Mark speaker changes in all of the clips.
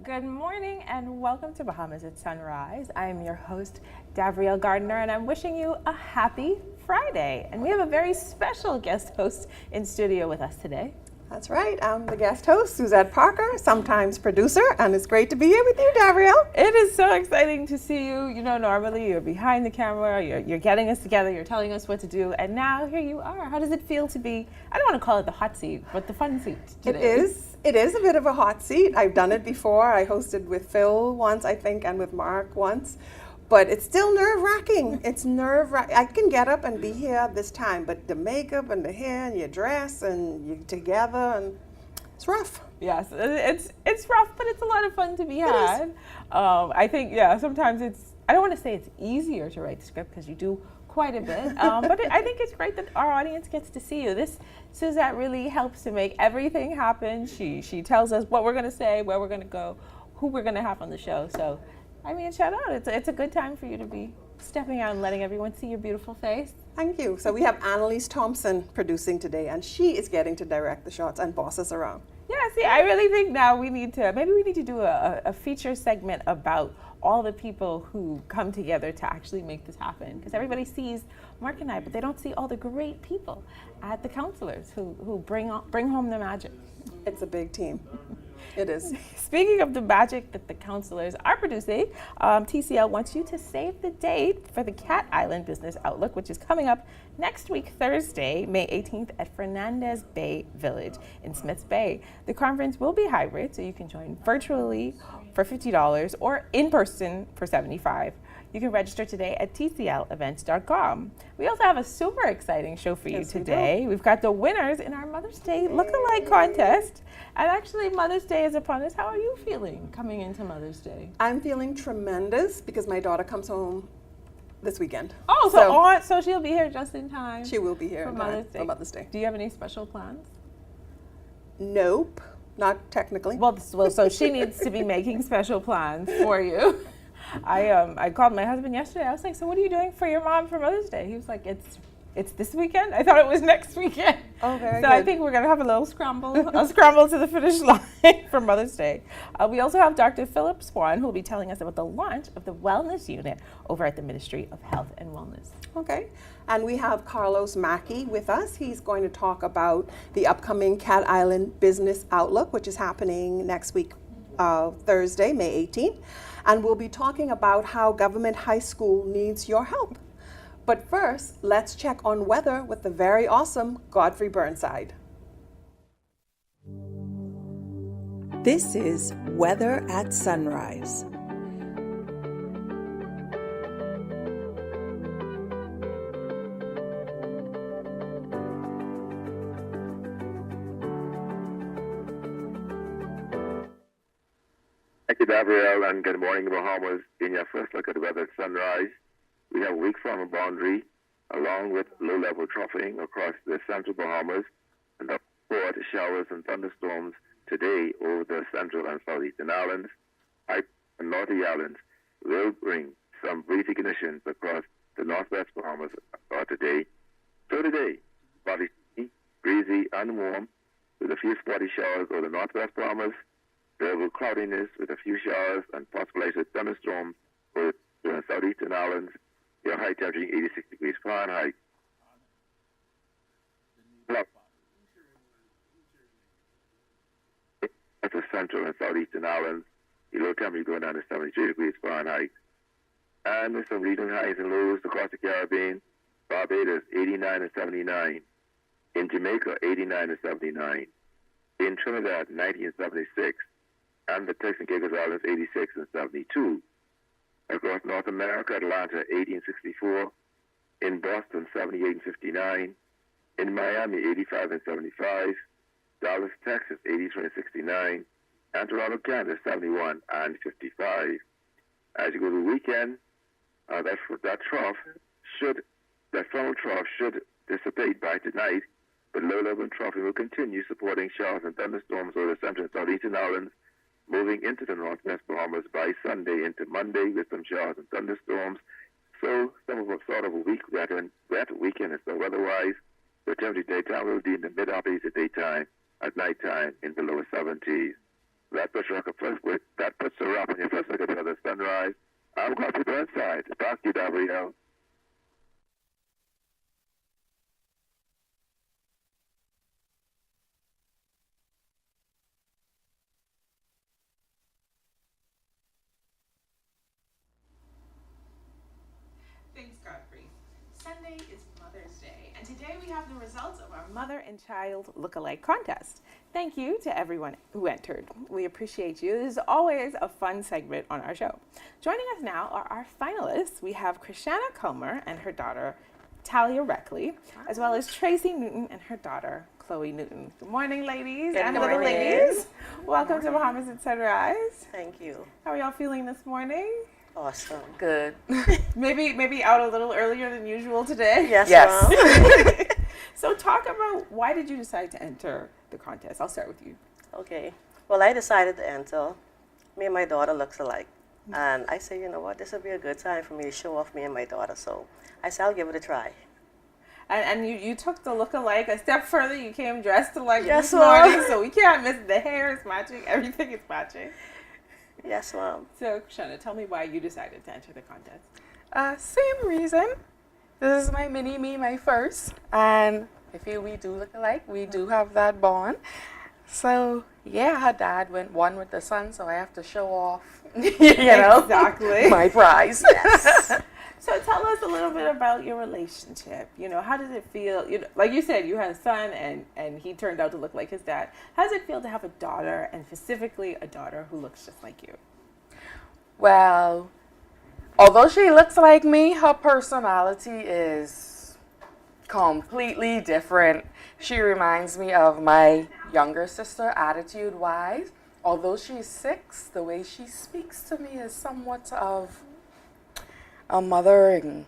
Speaker 1: Good morning and welcome to Bahamas at Sunrise. I'm your host, Davriel Gardner, and I'm wishing you a happy Friday. And we have a very special guest host in studio with us today.
Speaker 2: That's right. I'm the guest host, Suzette Parker, sometimes producer, and it's great to be here with you, Davriel.
Speaker 1: It is so exciting to see you. You know, normally you're behind the camera, you're getting us together, you're telling us what to do, and now here you are. How does it feel to be, I don't want to call it the hot seat, but the fun seat today?
Speaker 2: It is a bit of a hot seat. I've done it before. I hosted with Phil once, I think, and with Mark once. But it's still nerve-wracking. It's nerve-wracking. I can get up and be here this time, but the makeup and the hair and your dress and you're together, and it's rough.
Speaker 1: Yes, it's rough, but it's a lot of fun to be had. I think, sometimes I don't want to say it's easier to write the script because you do quite a bit, but I think it's great that our audience gets to see you. Suzette really helps to make everything happen. She tells us what we're going to say, where we're going to go, who we're going to have on the show. So, I mean, shout out. It's a good time for you to be stepping out and letting everyone see your beautiful face.
Speaker 2: Thank you. So we have Annalise Thompson producing today, and she is getting to direct the shots and boss us around.
Speaker 1: Yeah, see, I really think now we need to do a feature segment about all the people who come together to actually make this happen. Because everybody sees Mark and I, but they don't see all the great people at the counselors who bring home the magic.
Speaker 2: It's a big team. It is.
Speaker 1: Speaking of the magic that the counselors are producing, TCL wants you to save the date for the Cat Island Business Outlook, which is coming up next week, Thursday, May 18th at Fernandez Bay Village in Smiths Bay. The conference will be hybrid, so you can join virtually for $50 or in person for $75. You can register today at tclevents.com. We also have a super exciting show for you today. We've got the winners in our Mother's Day Look-alike contest. And actually, Mother's Day is upon us. How are you feeling coming into Mother's Day?
Speaker 2: I'm feeling tremendous because my daughter comes home this weekend.
Speaker 1: Oh, so she'll be here just in time.
Speaker 2: She will be here
Speaker 1: for Mother's Day. Do you have any special plans?
Speaker 2: Nope, not technically.
Speaker 1: Well, so she needs to be making special plans for you. I called my husband yesterday. I was like, so what are you doing for your mom for Mother's Day? He was like, it's this weekend? I thought it was next weekend.
Speaker 2: Oh, very
Speaker 1: good. I think we're going to have a little scramble to the finish line for Mother's Day. We also have Dr. Phillip Swann, who will be telling us about the launch of the Wellness Unit over at the Ministry of Health and Wellness.
Speaker 2: Okay. And we have Karlos Mackey with us. He's going to talk about the upcoming Cat Island Business Outlook, which is happening next week, Thursday, May 18th. And we'll be talking about how Government High School needs your help. But first, let's check on weather with the very awesome Godfrey Burnside.
Speaker 3: This is Weather at Sunrise.
Speaker 4: Thank you, Davriel, and good morning, Bahamas. In your first look at the weather at sunrise, we have a weak summer boundary along with low-level troughing across the central Bahamas and the port showers and thunderstorms today over the central and southeastern islands. High and northern islands will bring some breezy conditions across the northwest Bahamas today. So today, partly breezy and warm with a few spotty showers over the northwest Bahamas. Variable cloudiness with a few showers and possible isolated thunderstorms over the southeastern islands. Your high temperature 86 degrees Fahrenheit. That's the central and southeastern islands. The low temperature going down to 73 degrees Fahrenheit. And with some regional highs and lows across the Caribbean. Barbados 89 and 79. In Jamaica 89 and 79. In Trinidad 90 and 76. And the Turks and Caicos Islands 86 and 72. Across North America, Atlanta 80 and 64. In Boston 78 and 59. In Miami 85 and 75. Dallas, Texas 83 and 69. And Toronto, Canada 71 and 55. As you go to the weekend, that funnel trough should dissipate by tonight, but low-level troughing will continue supporting showers and thunderstorms over the central and southeastern islands, moving into the northwest Bahamas by Sunday into Monday with some showers and thunderstorms. So some of a sort of a wet weekend and so weather-wise. The temperature daytime will be in the mid-upper daytime, at nighttime in the lower 70s. That puts her up on your first look at the sunrise. I'm going to people inside. Back to you, Gabrielle.
Speaker 1: Thanks, Godfrey. Sunday is Mother's Day, and today we have the results of our mother and child look-alike contest. Thank you to everyone who entered. We appreciate you. This is always a fun segment on our show. Joining us now are our finalists. We have Krishanna Culmer and her daughter, Talia Reckley, as well as Tracy Newton and her daughter, Chloe Newton. Good morning, ladies and little ladies. Welcome to Bahamas at Sunrise.
Speaker 5: Thank you.
Speaker 1: How are y'all feeling this morning?
Speaker 5: Awesome.
Speaker 6: Good.
Speaker 1: Maybe out a little earlier than usual today?
Speaker 5: Yes.
Speaker 6: Yes.
Speaker 1: So talk about, why did you decide to enter the contest? I'll start with you.
Speaker 5: Okay. Well, I decided to enter. Me and my daughter looks alike. And I said, you know what, this would be a good time for me to show off me and my daughter. So I said, I'll give it a try.
Speaker 1: And you took the look-alike a step further. You came dressed alike
Speaker 5: Yes,
Speaker 1: this morning,
Speaker 5: ma'am.
Speaker 1: so we can't miss. The hair is matching. Everything is matching.
Speaker 5: Yes, Mom.
Speaker 1: So, Krishanna, tell me why you decided to enter the contest.
Speaker 6: Same reason. This is my mini-me, my first. And I feel we do look alike. We do have that bond. So, yeah, her dad went one with the son, so I have to show off,
Speaker 1: Exactly.
Speaker 6: my prize.
Speaker 5: Yes.
Speaker 1: So tell us a little bit about your relationship. How does it feel? Like you said, you had a son and he turned out to look like his dad. How does it feel to have a daughter, and specifically a daughter who looks just like you?
Speaker 6: Well, although she looks like me, her personality is completely different. She reminds me of my younger sister, attitude-wise. Although she's 6, the way she speaks to me is somewhat of a mothering.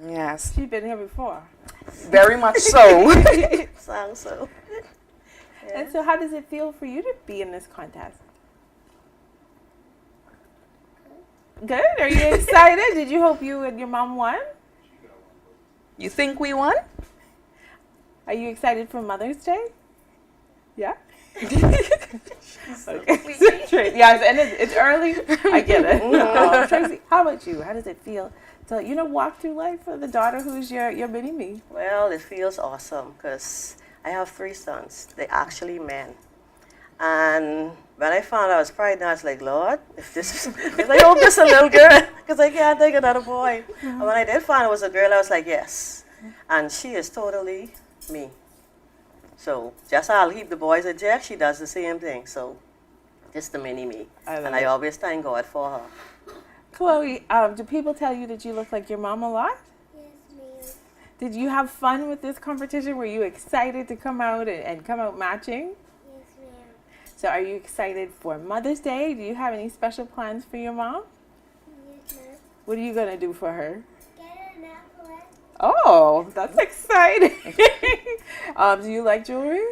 Speaker 6: Yes,
Speaker 1: She's been here before.
Speaker 6: very much so.
Speaker 5: Sounds so.
Speaker 1: And so how does it feel for you to be in this contest? Good? Are you excited? Did you hope you and your mom won?
Speaker 6: You think we won?
Speaker 1: Are you excited for Mother's Day? Yeah? Okay. Yes, and it's early. I get it. Tracy, how about you? How does it feel to walk through life with a daughter who's your mini-me?
Speaker 5: Well, it feels awesome because I have 3 sons. They're actually men. And when I found out I was pregnant, I was like, Lord, if I hope this a little girl, because I can't take another boy. And when I did find it was a girl, I was like, yes. And she is totally me. So just I'll keep the boys at Jack, she does the same thing. So just the mini-me. And I always thank God for her.
Speaker 1: Chloe, do people tell you that you look like your mom a lot?
Speaker 7: Yes, ma'am.
Speaker 1: Did you have fun with this competition? Were you excited to come out and come out matching?
Speaker 7: Yes, ma'am.
Speaker 1: So are you excited for Mother's Day? Do you have any special plans for your mom?
Speaker 7: Yes, ma'am.
Speaker 1: What are you going to do for her?
Speaker 7: Get an apple.
Speaker 1: Oh, that's exciting. Do you like jewelry?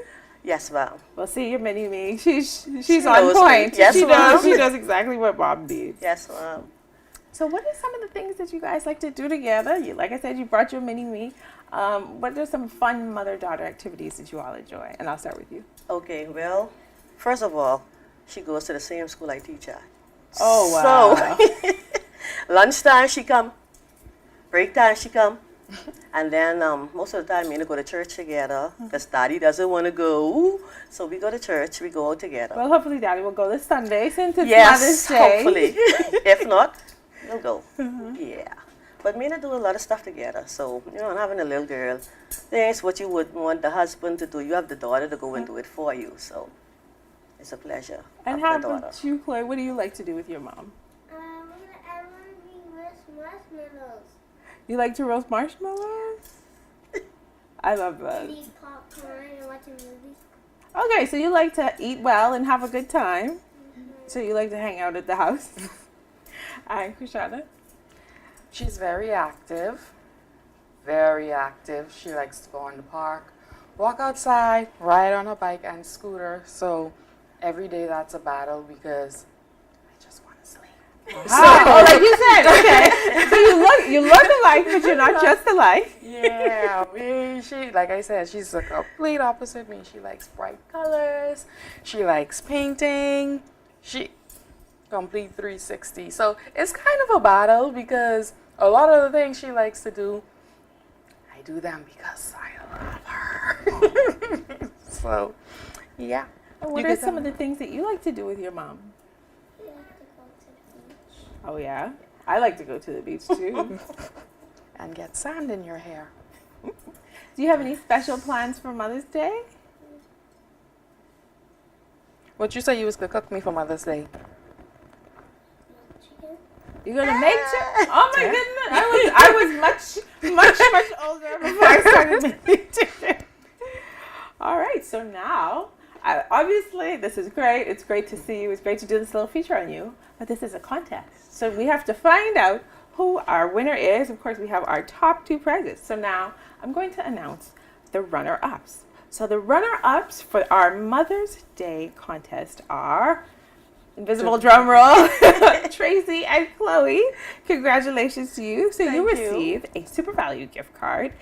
Speaker 5: Yes, ma'am.
Speaker 1: Well, see, your mini-me, she's on
Speaker 5: knows me.
Speaker 1: point.
Speaker 5: Yes, ma'am.
Speaker 1: She does exactly what Mom needs.
Speaker 5: Yes, ma'am.
Speaker 1: So what are some of the things that you guys like to do together? Like I said, you brought your mini-me. What are some fun mother-daughter activities that you all enjoy? And I'll start with you.
Speaker 5: Okay, well, first of all, she goes to the same school I teach at.
Speaker 1: Oh, wow.
Speaker 5: So, lunchtime she come, break time she come, and then most of the time we go to church together because Daddy doesn't want to go. So we go to church, we go out together.
Speaker 1: Well, hopefully Daddy will go this Sunday since it's
Speaker 5: Yes,
Speaker 1: Mother's Day.
Speaker 5: hopefully. If not, we'll go. Yeah. But me and I do a lot of stuff together. So, and having a little girl, that's what you would want the husband to do. You have the daughter to go and do it for you. So it's a pleasure.
Speaker 1: And
Speaker 5: having
Speaker 1: how
Speaker 5: a daughter.
Speaker 1: about you, Chloe? What do you like to do with your mom?
Speaker 7: I want to be marshmallows.
Speaker 1: You like to roast marshmallows? I love that.
Speaker 7: And eat popcorn and watch a movie.
Speaker 1: Okay, so you like to eat well and have a good time. So you like to hang out at the house. Hi, Krishanna.
Speaker 6: She's very active. Very active. She likes to go in the park, walk outside, ride on her bike and scooter. So every day that's a battle because I just want to sleep.
Speaker 1: Oh, like you said, okay. So you look alike, but you're not just alike.
Speaker 6: Yeah, she, like I said, she's a complete opposite me. She likes bright colors. She likes painting. She complete 360. So it's kind of a battle because a lot of the things she likes to do, I do them because I love her. So, yeah.
Speaker 1: What are some of the things that you like to do with your mom?
Speaker 7: We have to go to the beach.
Speaker 1: Oh, yeah? I like to go to the beach, too.
Speaker 6: And get sand in your hair.
Speaker 1: Do you have any special plans for Mother's Day?
Speaker 6: What you say you was gonna cook me for Mother's Day?
Speaker 7: Chicken.
Speaker 1: You're gonna make chicken? Oh my goodness! I was much older before I started making chicken. All right, so now, obviously, this is great. It's great to see you. It's great to do this little feature on you. But this is a contest, so we have to find out who our winner is. Of course, we have our top 2 prizes. So now I'm going to announce the runner-ups. So the runner-ups for our Mother's Day contest are, invisible drum roll, Tracy and Chloe. Congratulations to you. So you receive a Super Value gift card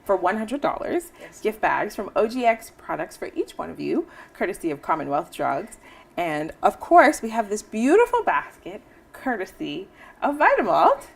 Speaker 1: for $100, gift bags from OGX products for each one of you, courtesy of Commonwealth Drugs. And of course, we have this beautiful basket, courtesy of Vitamalt.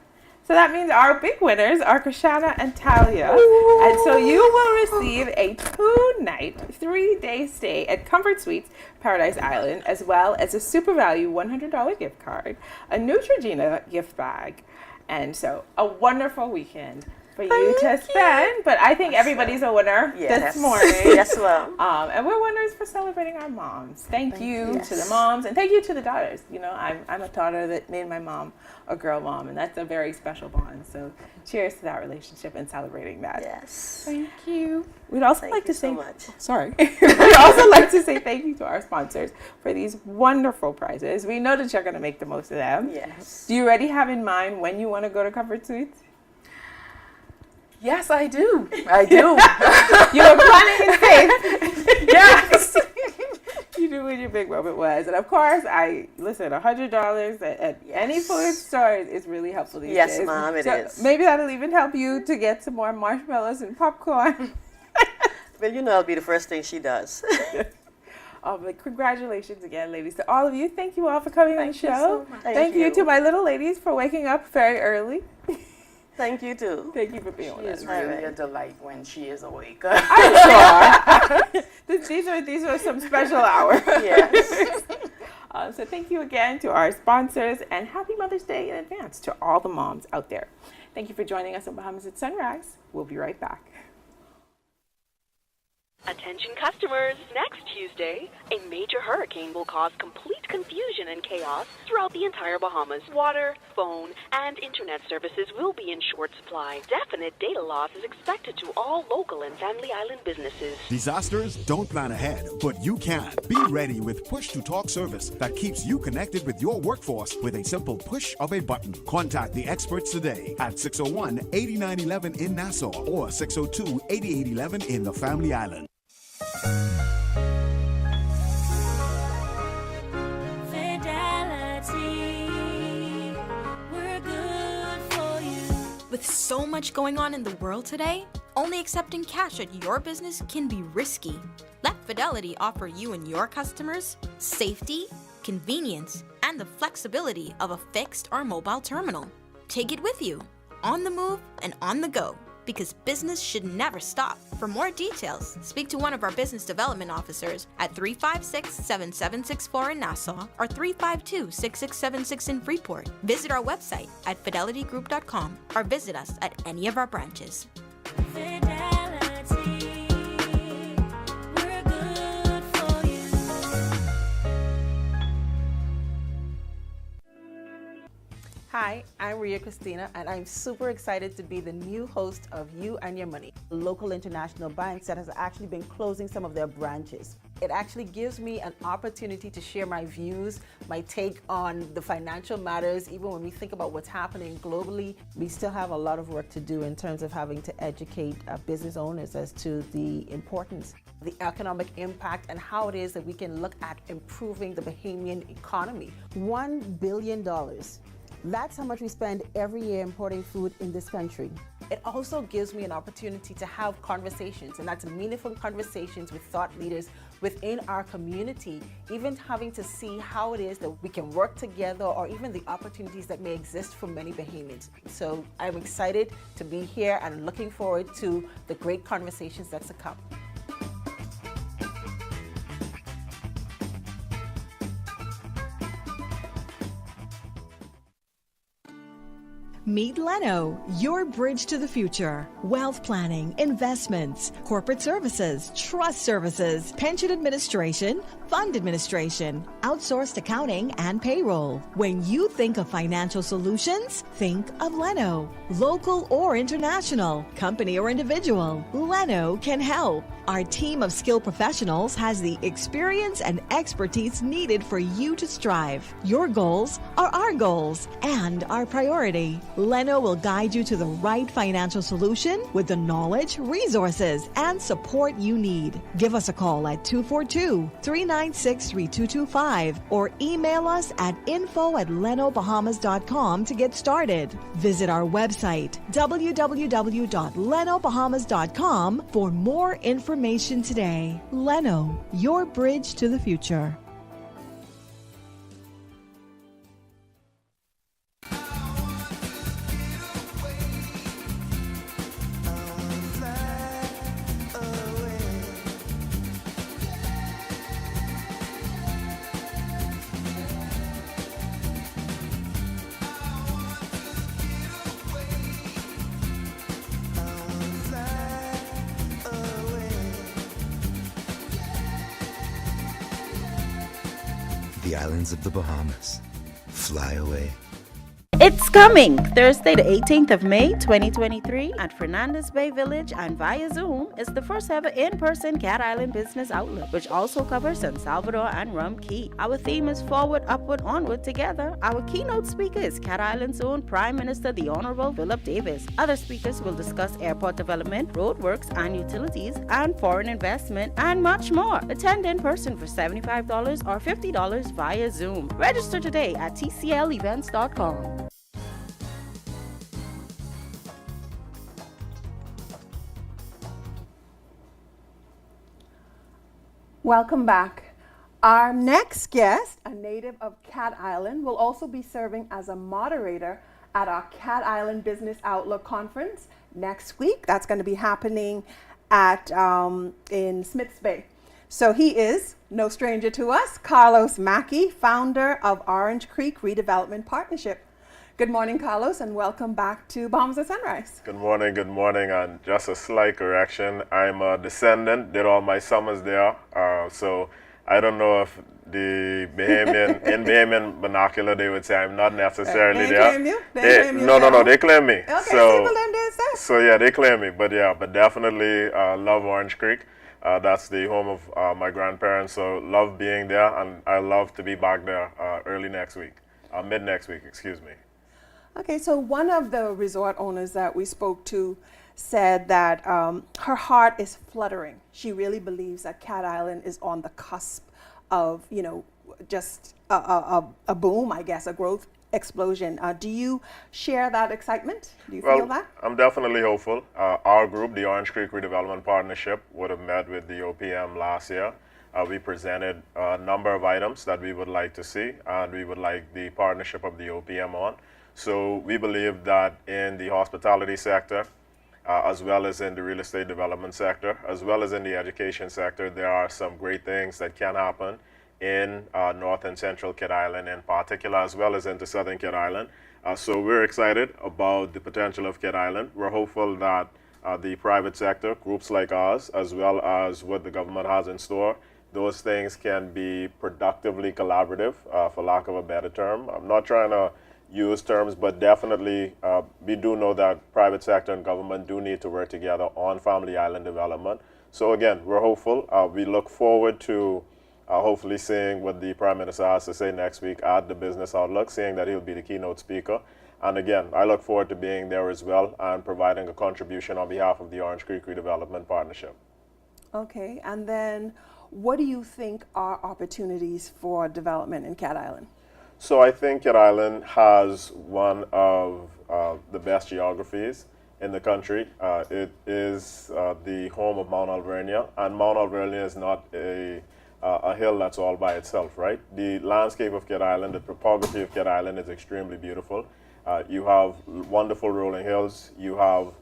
Speaker 1: So that means our big winners are Krishanna and Talia. And so you will receive a 2-night, 3-day stay at Comfort Suites, Paradise Island, as well as a Super Value $100 gift card, a Neutrogena gift bag. And so a wonderful weekend for you to spend. But I think everybody's a winner this morning.
Speaker 5: Yes, ma'am.
Speaker 1: And we're winners for celebrating our moms. Thank you to the moms, and thank you to the daughters. You know, I'm a daughter that made my mom a girl mom, and that's a very special bond. So cheers to that relationship and celebrating that.
Speaker 5: Yes.
Speaker 1: Thank you. We'd also like to say,
Speaker 5: much.
Speaker 1: sorry. We'd also like to say thank you to our sponsors for these wonderful prizes. We know that you're going to make the most of them.
Speaker 5: Yes.
Speaker 1: Do you already have in mind when you want to go to Comfort Suites?
Speaker 6: Yes, I do. I do.
Speaker 1: You were planning in faith. Yes. You knew when your big moment was. And of course, $100 at any food store is really helpful these days.
Speaker 5: Yes, Mom, it is.
Speaker 1: Maybe that'll even help you to get some more marshmallows and popcorn.
Speaker 5: Well, you know it'll be the first thing she does.
Speaker 1: But congratulations again, ladies, to all of you. Thank you all for coming on the show.
Speaker 5: So much.
Speaker 1: Thank you to my little ladies for waking up very early.
Speaker 5: Thank you, too.
Speaker 1: Thank you for being
Speaker 6: She
Speaker 1: with us.
Speaker 6: is really a delight when she is awake.
Speaker 1: I'm sure. These are some special hours.
Speaker 5: Yes.
Speaker 1: So thank you again to our sponsors, and happy Mother's Day in advance to all the moms out there. Thank you for joining us on Bahamas at Sunrise. We'll be right back.
Speaker 8: Attention customers, next Tuesday, a major hurricane will cause complete confusion and chaos throughout the entire Bahamas. Water, phone, and internet services will be in short supply. Definite data loss is expected to all local and Family Island businesses.
Speaker 9: Disasters don't plan ahead, but you can. Be ready with push-to-talk service that keeps you connected with your workforce with a simple push of a button. Contact the experts today at 601-8911 in Nassau or 602-8811 in the Family Island.
Speaker 10: With so much going on in the world today, only accepting cash at your business can be risky. Let Fidelity offer you and your customers safety, convenience, and the flexibility of a fixed or mobile terminal. Take it with you, on the move and on the go, because business should never stop. For more details, speak to one of our business development officers at 356-7764 in Nassau or 352-6676 in Freeport. Visit our website at fidelitygroup.com or visit us at any of our branches.
Speaker 11: Hi, I'm Ria Christina, and I'm super excited to be the new host of You and Your Money, local international banks that has actually been closing some of their branches. It actually gives me an opportunity to share my views, my take on the financial matters. Even when we think about what's happening globally, we still have a lot of work to do in terms of having to educate business owners as to the importance, the economic impact, and how it is that we can look at improving the Bahamian economy. $1 billion. That's how much we spend every year importing food in this country. It also gives me an opportunity to have conversations, and that's meaningful conversations with thought leaders within our community, even having to see how it is that we can work together or even the opportunities that may exist for many Bahamians. So I'm excited to be here and looking forward to the great conversations that's to come.
Speaker 12: Meet Leno, your bridge to the future. Wealth planning, investments, corporate services, trust services, pension administration, fund administration, outsourced accounting, and payroll. When you think of financial solutions, think of Leno. Local or international, company or individual, Leno can help. Our team of skilled professionals has the experience and expertise needed for you to strive. Your goals are our goals and our priority. Leno will guide you to the right financial solution with the knowledge, resources, and support you need. Give us a call at 242-396-3225 or email us at info@lenobahamas.com to get started. Visit our website, www.lenobahamas.com, for more information today. Leno, your bridge to the future.
Speaker 13: The islands of the Bahamas. Fly away.
Speaker 14: It's coming! Thursday, the 18th of May, 2023, at Fernandez Bay Village and via Zoom is the first ever in-person Cat Island Business Outlook, which also covers San Salvador and Rum Key. Our theme is Forward, Upward, Onward Together. Our keynote speaker is Cat Island's own Prime Minister, the Honorable Phillip Davis. Other speakers will discuss airport development, roadworks and utilities, and foreign investment, and much more. Attend in person for $75 or $50 via Zoom. Register today at tclevents.com.
Speaker 2: Welcome back. Our next guest, a native of Cat Island, will also be serving as a moderator at our Cat Island Business Outlook Conference next week. That's going to be happening at in Smiths Bay. So he is no stranger to us, Karlos Mackey, founder of Orange Creek Redevelopment Partnership. Good morning, Karlos, and welcome back to Bahamas at Sunrise.
Speaker 15: Good morning, and just a slight correction. I'm a descendant, did all my summers there, so I don't know if the Bahamian, in Bahamian vernacular, they would say I'm not necessarily there.
Speaker 2: Claim you? They claim you?
Speaker 15: No, they claim me.
Speaker 2: Okay,
Speaker 15: so yeah, they claim me, but definitely love Orange Creek. That's the home of my grandparents, so love being there, and I love to be back there mid next week, excuse me.
Speaker 2: Okay, so one of the resort owners that we spoke to said that her heart is fluttering. She really believes that Cat Island is on the cusp of, just a boom, I guess, a growth explosion. Do you share that excitement? Do you feel that?
Speaker 15: I'm definitely hopeful. Our group, the Orange Creek Redevelopment Partnership, would have met with the OPM last year. We presented a number of items that we would like to see, and we would like the partnership of the OPM on. So we believe that in the hospitality sector, as well as in the real estate development sector, as well as in the education sector, there are some great things that can happen in North and Central Cat Island in particular, as well as into Southern Cat Island. So we're excited about the potential of Cat Island. We're hopeful that the private sector, groups like ours, as well as what the government has in store, those things can be productively collaborative, for lack of a better term. I'm not trying to use terms, but definitely we do know that private sector and government do need to work together on Family Island development. So again, we're hopeful. We look forward to hopefully seeing what the Prime Minister has to say next week at the Business Outlook, seeing that he'll be the keynote speaker. And again, I look forward to being there as well and providing a contribution on behalf of the Orange Creek Redevelopment Partnership.
Speaker 2: Okay, and then what do you think are opportunities for development in Cat Island?
Speaker 15: So I think Cat Island has one of the best geographies in the country. It is the home of Mount Alvernia, and Mount Alvernia is not a a hill that's all by itself, right? The landscape of Cat Island, the topography of Cat Island is extremely beautiful. You have wonderful rolling hills. You have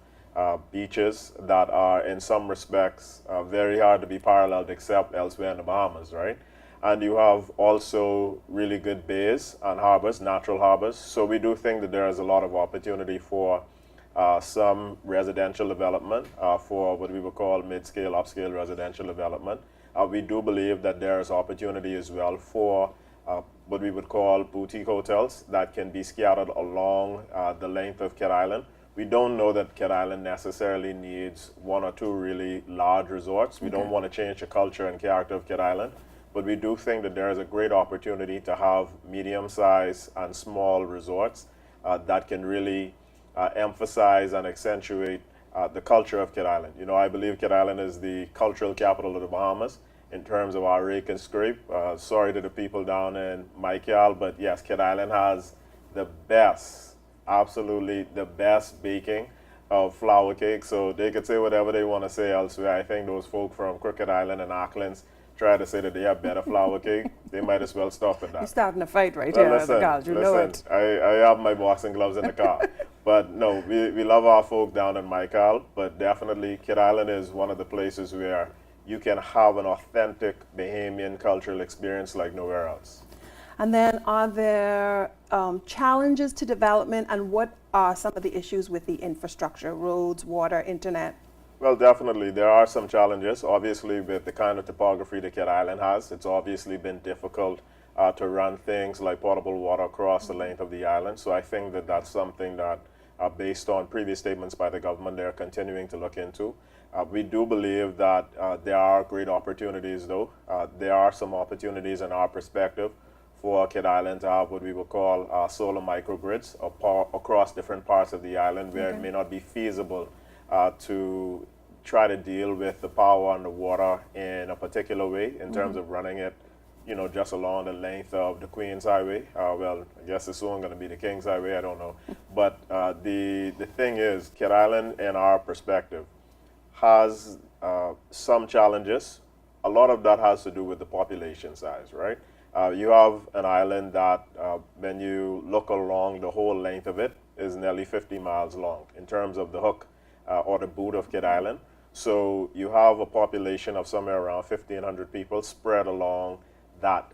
Speaker 15: beaches that are, in some respects, very hard to be paralleled except elsewhere in the Bahamas, right? And you have also really good bays and harbors, natural harbors. So we do think that there is a lot of opportunity for some residential development, for what we would call mid-scale, upscale residential development. We do believe that there is opportunity as well for what we would call boutique hotels that can be scattered along the length of Cat Island. We don't know that Cat Island necessarily needs one or two really large resorts. We don't want to change the culture and character of Cat Island, but we do think that there is a great opportunity to have medium-sized and small resorts that can really emphasize and accentuate the culture of Cat Island. You know, I believe Cat Island is the cultural capital of the Bahamas in terms of our rake and scrape. Sorry to the people down in Mackey, but yes, Cat Island has the best, absolutely the best baking of flour cake. So they could say whatever they want to say elsewhere. I think those folk from Crooked Island and Auckland's try to say that they have better flour cake, they might as well stop at that.
Speaker 2: You're starting a fight right
Speaker 15: Well,
Speaker 2: here,
Speaker 15: listen,
Speaker 2: girls. You know it.
Speaker 15: I have my boxing gloves in the car. But no, we love our folk down in Michael, but definitely Cat Island is one of the places where you can have an authentic Bahamian cultural experience like nowhere else.
Speaker 2: And then are there challenges to development, and what are some of the issues with the infrastructure, roads, water, internet?
Speaker 15: Well, definitely. There are some challenges. Obviously, with the kind of topography that Cat Island has, it's obviously been difficult to run things like potable water across the length of the island. So I think that that's something that, based on previous statements by the government, they're continuing to look into. We do believe that there are great opportunities, though. There are some opportunities in our perspective for Cat Island to have what we would call solar microgrids across different parts of the island where it may not be feasible to try to deal with the power and the water in a particular way in terms of running it, you know, just along the length of the Queen's Highway. Well, I guess it's soon going to be the King's Highway, I don't know. But the thing is, Cat Island, in our perspective, has some challenges. A lot of that has to do with the population size, right? You have an island that, when you look along the whole length of it, is nearly 50 miles long in terms of the hook or the boot of Cat Island. So you have a population of somewhere around 1,500 people spread along that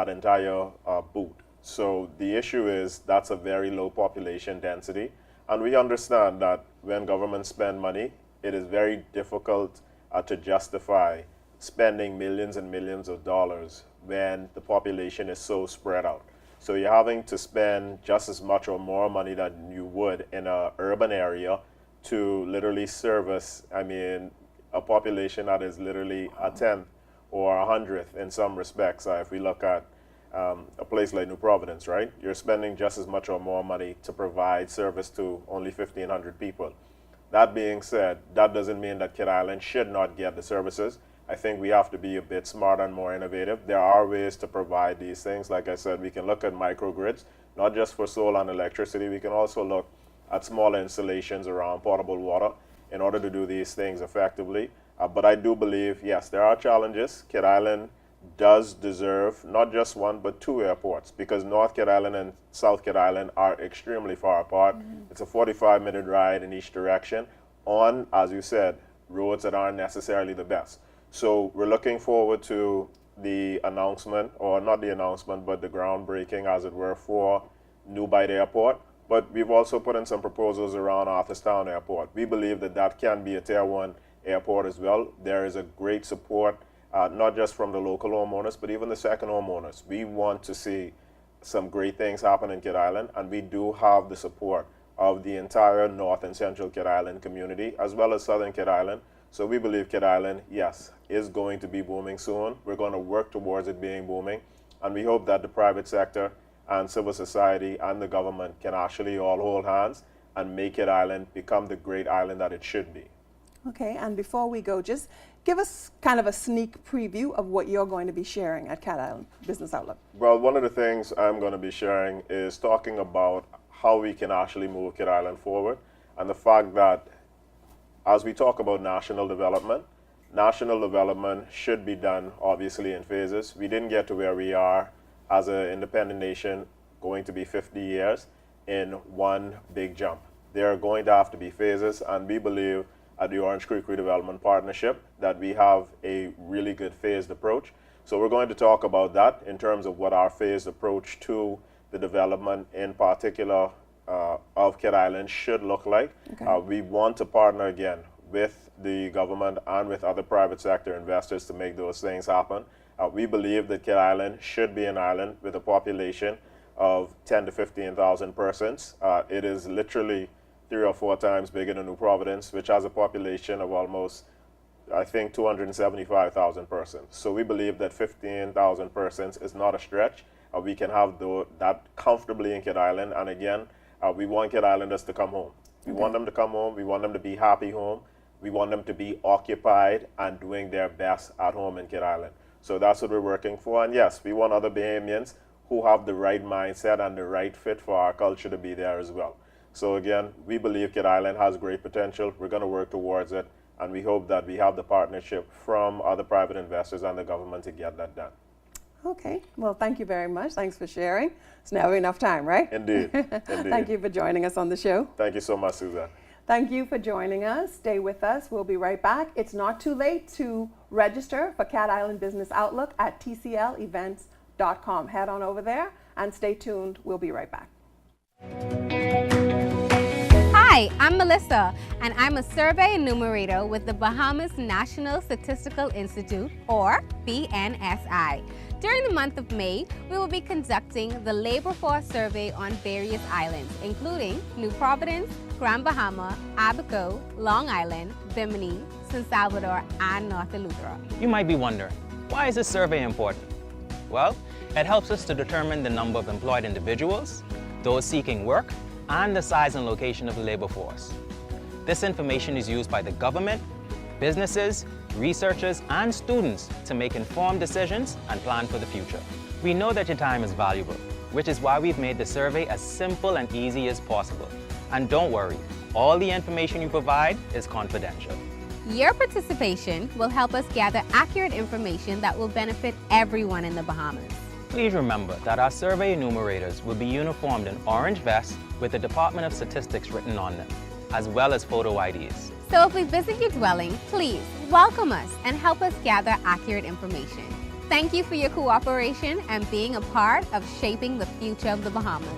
Speaker 15: entire boot. So the issue is that's a very low population density. And we understand that when governments spend money, it is very difficult to justify spending millions and millions of dollars when the population is so spread out. So you're having to spend just as much or more money than you would in an urban area to literally service, I mean, a population that is literally a 10th or 100th in some respects. If we look at a place like New Providence, right? You're spending just as much or more money to provide service to only 1,500 people. That being said, that doesn't mean that Cat Island should not get the services. I think we have to be a bit smarter and more innovative. There are ways to provide these things. Like I said, we can look at microgrids, not just for solar and electricity. We can also look at smaller installations around potable water in order to do these things effectively. But I do believe, yes, there are challenges. Cat Island does deserve not just one, but two airports, because North Cat Island and South Cat Island are extremely far apart. It's a 45-minute ride in each direction on, as you said, roads that aren't necessarily the best. So we're looking forward to the announcement, or not the announcement, but the groundbreaking, as it were, for New Bight Airport. But we've also put in some proposals around Arthurstown Airport. We believe that that can be a Tier 1 airport as well. There is a great support, not just from the local homeowners, but even the second homeowners. We want to see some great things happen in Cat Island, and we do have the support of the entire North and Central Cat Island community, as well as Southern Cat Island. So we believe Cat Island, yes, is going to be booming soon. We're going to work towards it being booming, and we hope that the private sector and civil society and the government can actually all hold hands and make Cat Island become the great island that it should be.
Speaker 2: Okay, and before we go, just give us kind of a sneak preview of what you're going to be sharing at Cat Island Business Outlook.
Speaker 15: Well, one of the things I'm going to be sharing is talking about how we can actually move Cat Island forward, and the fact that as we talk about national development, national development should be done, obviously, in phases. We didn't get to where we are as an independent nation going to be 50 years in one big jump. There are going to have to be phases, and we believe at the Orange Creek Redevelopment Partnership that we have a really good phased approach. So we're going to talk about that in terms of what our phased approach to the development in particular of Kidd Island should look like.
Speaker 2: Okay.
Speaker 15: We want to partner again with the government and with other private sector investors to make those things happen. We believe that Kidd Island should be an island with a population of 10 to 15,000 persons. It is literally 3 or 4 times bigger than New Providence, which has a population of almost, I think, 275,000 persons. So we believe that 15,000 persons is not a stretch. We can have that comfortably in Kidd Island. And again, we want Kidd Islanders to come home. We want them to come home. We want them to be happy home. We want them to be occupied and doing their best at home in Kidd Island. So that's what we're working for. And yes, we want other Bahamians who have the right mindset and the right fit for our culture to be there as well. So again, we believe Kidd Island has great potential. We're going to work towards it. And we hope that we have the partnership from other private investors and the government to get that done.
Speaker 2: Okay, well, thank you very much. Thanks for sharing. It's never enough time, right?
Speaker 15: Indeed.
Speaker 2: Thank you for joining us on the show.
Speaker 15: Thank you so much, Suzanne.
Speaker 2: Thank you for joining us. Stay with us. We'll be right back. It's not too late to register for Kidd Island Business Outlook at tclevents.com. Head on over there and stay tuned. We'll be right back.
Speaker 16: Hi, I'm Melissa, and I'm a survey enumerator with the Bahamas National Statistical Institute, or BNSI. During the month of May, we will be conducting the labor force survey on various islands, including New Providence, Grand Bahama, Abaco, Long Island, Bimini, San Salvador, and North Eleuthera.
Speaker 17: You might be wondering, why is this survey important? Well, it helps us to determine the number of employed individuals, those seeking work, and the size and location of the labor force. This information is used by the government, businesses, researchers, and students to make informed decisions and plan for the future. We know that your time is valuable, which is why we've made the survey as simple and easy as possible. And don't worry, all the information you provide is confidential.
Speaker 16: Your participation will help us gather accurate information that will benefit everyone in the Bahamas.
Speaker 17: Please remember that our survey enumerators will be uniformed in orange vests with the Department of Statistics written on them, as well as photo IDs.
Speaker 16: So if we visit your dwelling, please welcome us and help us gather accurate information. Thank you for your cooperation and being a part of shaping the future of the Bahamas.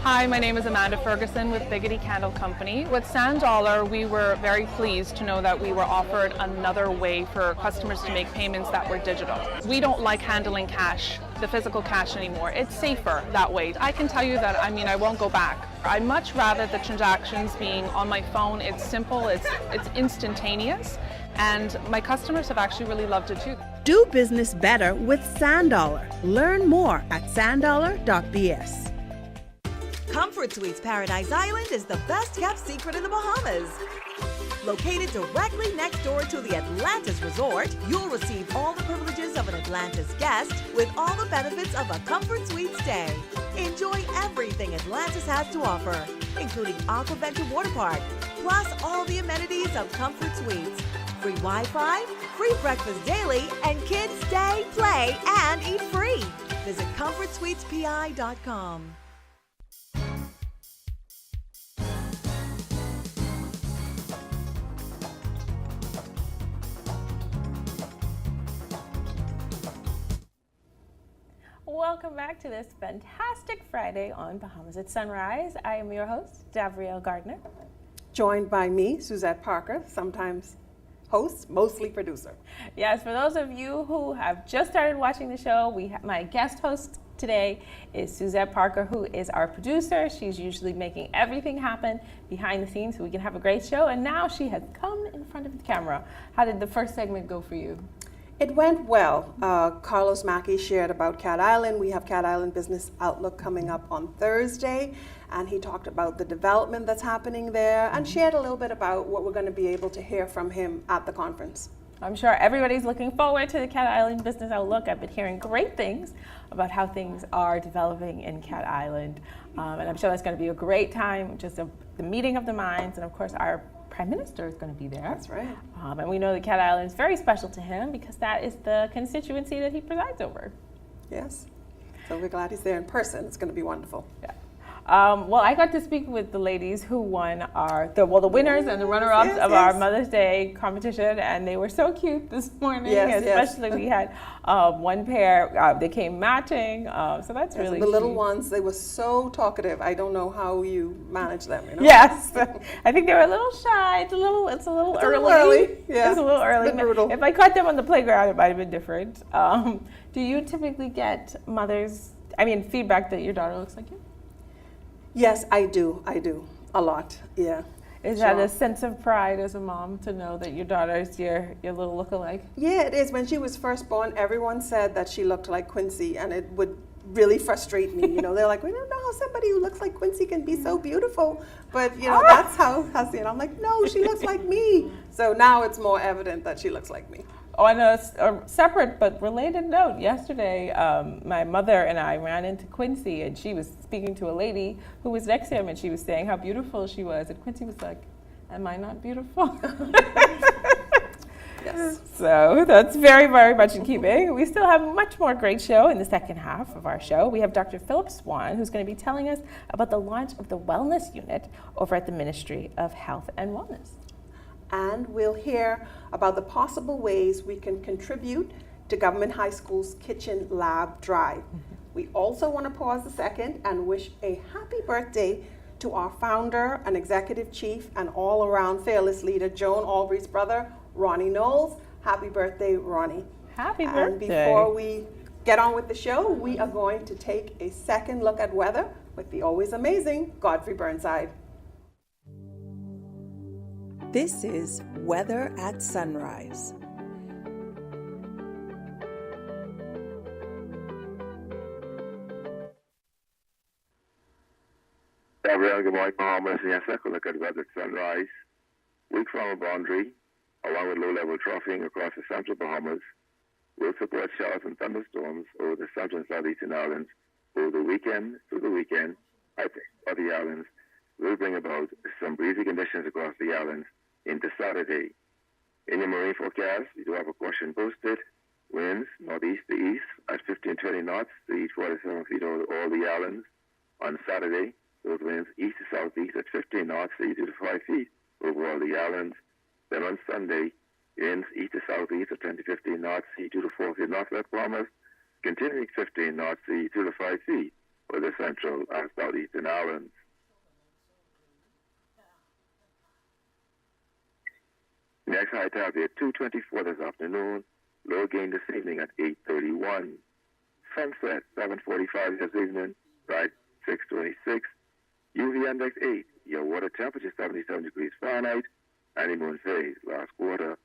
Speaker 18: Hi, my name is Amanda Ferguson with Biggity Candle Company. With SandDollar, we were very pleased to know that we were offered another way for customers to make payments that were digital. We don't like handling cash, the physical cash anymore. It's safer that way. I can tell you that, I won't go back. I much rather the transactions being on my phone. It's simple, it's instantaneous, and my customers have actually really loved it too.
Speaker 3: Do business better with SandDollar. Learn more at sanddollar.bs.
Speaker 12: Comfort Suites Paradise Island is the best kept secret in the Bahamas. Located directly next door to the Atlantis Resort, you'll receive all the privileges of an Atlantis guest with all the benefits of a Comfort Suite stay. Enjoy everything Atlantis has to offer, including Aquaventure Water Park, plus all the amenities of Comfort Suites. Free Wi-Fi, free breakfast daily, and kids stay, play, and eat free. Visit ComfortSuitesPI.com.
Speaker 1: Welcome back to this fantastic Friday on Bahamas at Sunrise. I am your host, Davriel Gardner.
Speaker 2: Joined by me, Suzette Parker, sometimes host, mostly producer.
Speaker 1: Yes, for those of you who have just started watching the show, my guest host today is Suzette Parker, who is our producer. She's usually making everything happen behind the scenes so we can have a great show, and now she has come in front of the camera. How did the first segment go for you?
Speaker 2: It went well. Karlos Mackey shared about Kidd Island. We have Kidd Island Business Outlook coming up on Thursday, and he talked about the development that's happening there and shared a little bit about what we're going to be able to hear from him at the conference.
Speaker 1: I'm sure everybody's looking forward to the Kidd Island Business Outlook. I've been hearing great things about how things are developing in Kidd Island, and I'm sure that's going to be a great time, just the meeting of the minds, and of course our Prime Minister is going to be there.
Speaker 2: That's right.
Speaker 1: And we know that Cat Island is very special to him because that is the constituency that he presides over.
Speaker 2: Yes. So we're glad he's there in person. It's going to be wonderful.
Speaker 1: Yeah. Well, I got to speak with the ladies who won the winners and the runner-ups of our Mother's Day competition, and they were so cute this morning. Especially we had one pair, they came matching, so that's really
Speaker 2: the little ones, they were so talkative. I don't know how you manage them. You know?
Speaker 1: Yes, I think they were a little shy. It's a little early.
Speaker 2: Yeah,
Speaker 1: it's a little early.
Speaker 2: It's a bit brutal.
Speaker 1: If I caught them on the playground, it might have been different. Do you typically get feedback that your daughter looks like you?
Speaker 2: Yes, I do. A lot, yeah.
Speaker 1: Is that a sense of pride as a mom to know that your daughter is your little lookalike?
Speaker 2: Yeah, it is. When she was first born, everyone said that she looked like Quincy, and it would really frustrate me. They're like, we don't know how somebody who looks like Quincy can be so beautiful. But, that's how I'm like, no, she looks like me. So now it's more evident that she looks like me.
Speaker 1: On a separate but related note, yesterday my mother and I ran into Quincy, and she was speaking to a lady who was next to him, and she was saying how beautiful she was, and Quincy was like, am I not beautiful?
Speaker 2: Yes.
Speaker 1: So that's very, very much in keeping. We still have much more great show in the second half of our show. We have Dr. Phillip Swann, who's going to be telling us about the launch of the Wellness Unit over at the Ministry of Health and Wellness.
Speaker 2: And we'll hear about the possible ways we can contribute to Government High School's Kitchen Lab Drive. We also want to pause a second and wish a happy birthday to our founder and executive chief and all-around fearless leader, Joan Albury's brother, Ronnie Knowles. Happy birthday, Ronnie.
Speaker 1: Happy birthday.
Speaker 2: And before we get on with the show, we are going to take a second look at weather with the always amazing Godfrey Burnside.
Speaker 3: This is Weather at Sunrise.
Speaker 4: Everyone, good morning, Bahamas. Yes, I could look at weather at sunrise. Weak from a boundary, along with low-level troughing across the central Bahamas, will support showers and thunderstorms over the central and southeastern islands over the weekend. Through the weekend, I think, of the islands will bring about some breezy conditions across the islands into Saturday. In your marine forecast, you do have a caution posted. Winds northeast to east at 15 to 20 knots to east 47 feet over all the islands. On Saturday, those winds east to southeast at 15 knots to 2 to 5 feet over all the islands. Then on Sunday, winds east to southeast at 10 to 15 knots to 2 to 4 feet northwest Bahamas, continuing 15 knots to 2 to 5 feet over the central and southeastern islands. Next high tide will be at 2:24 this afternoon. Low gain this evening at 8:31. Sunset 7:45 this evening, right 6:26. UV index 8. Your water temperature 77 degrees Fahrenheit. Honeymoon phase last quarter.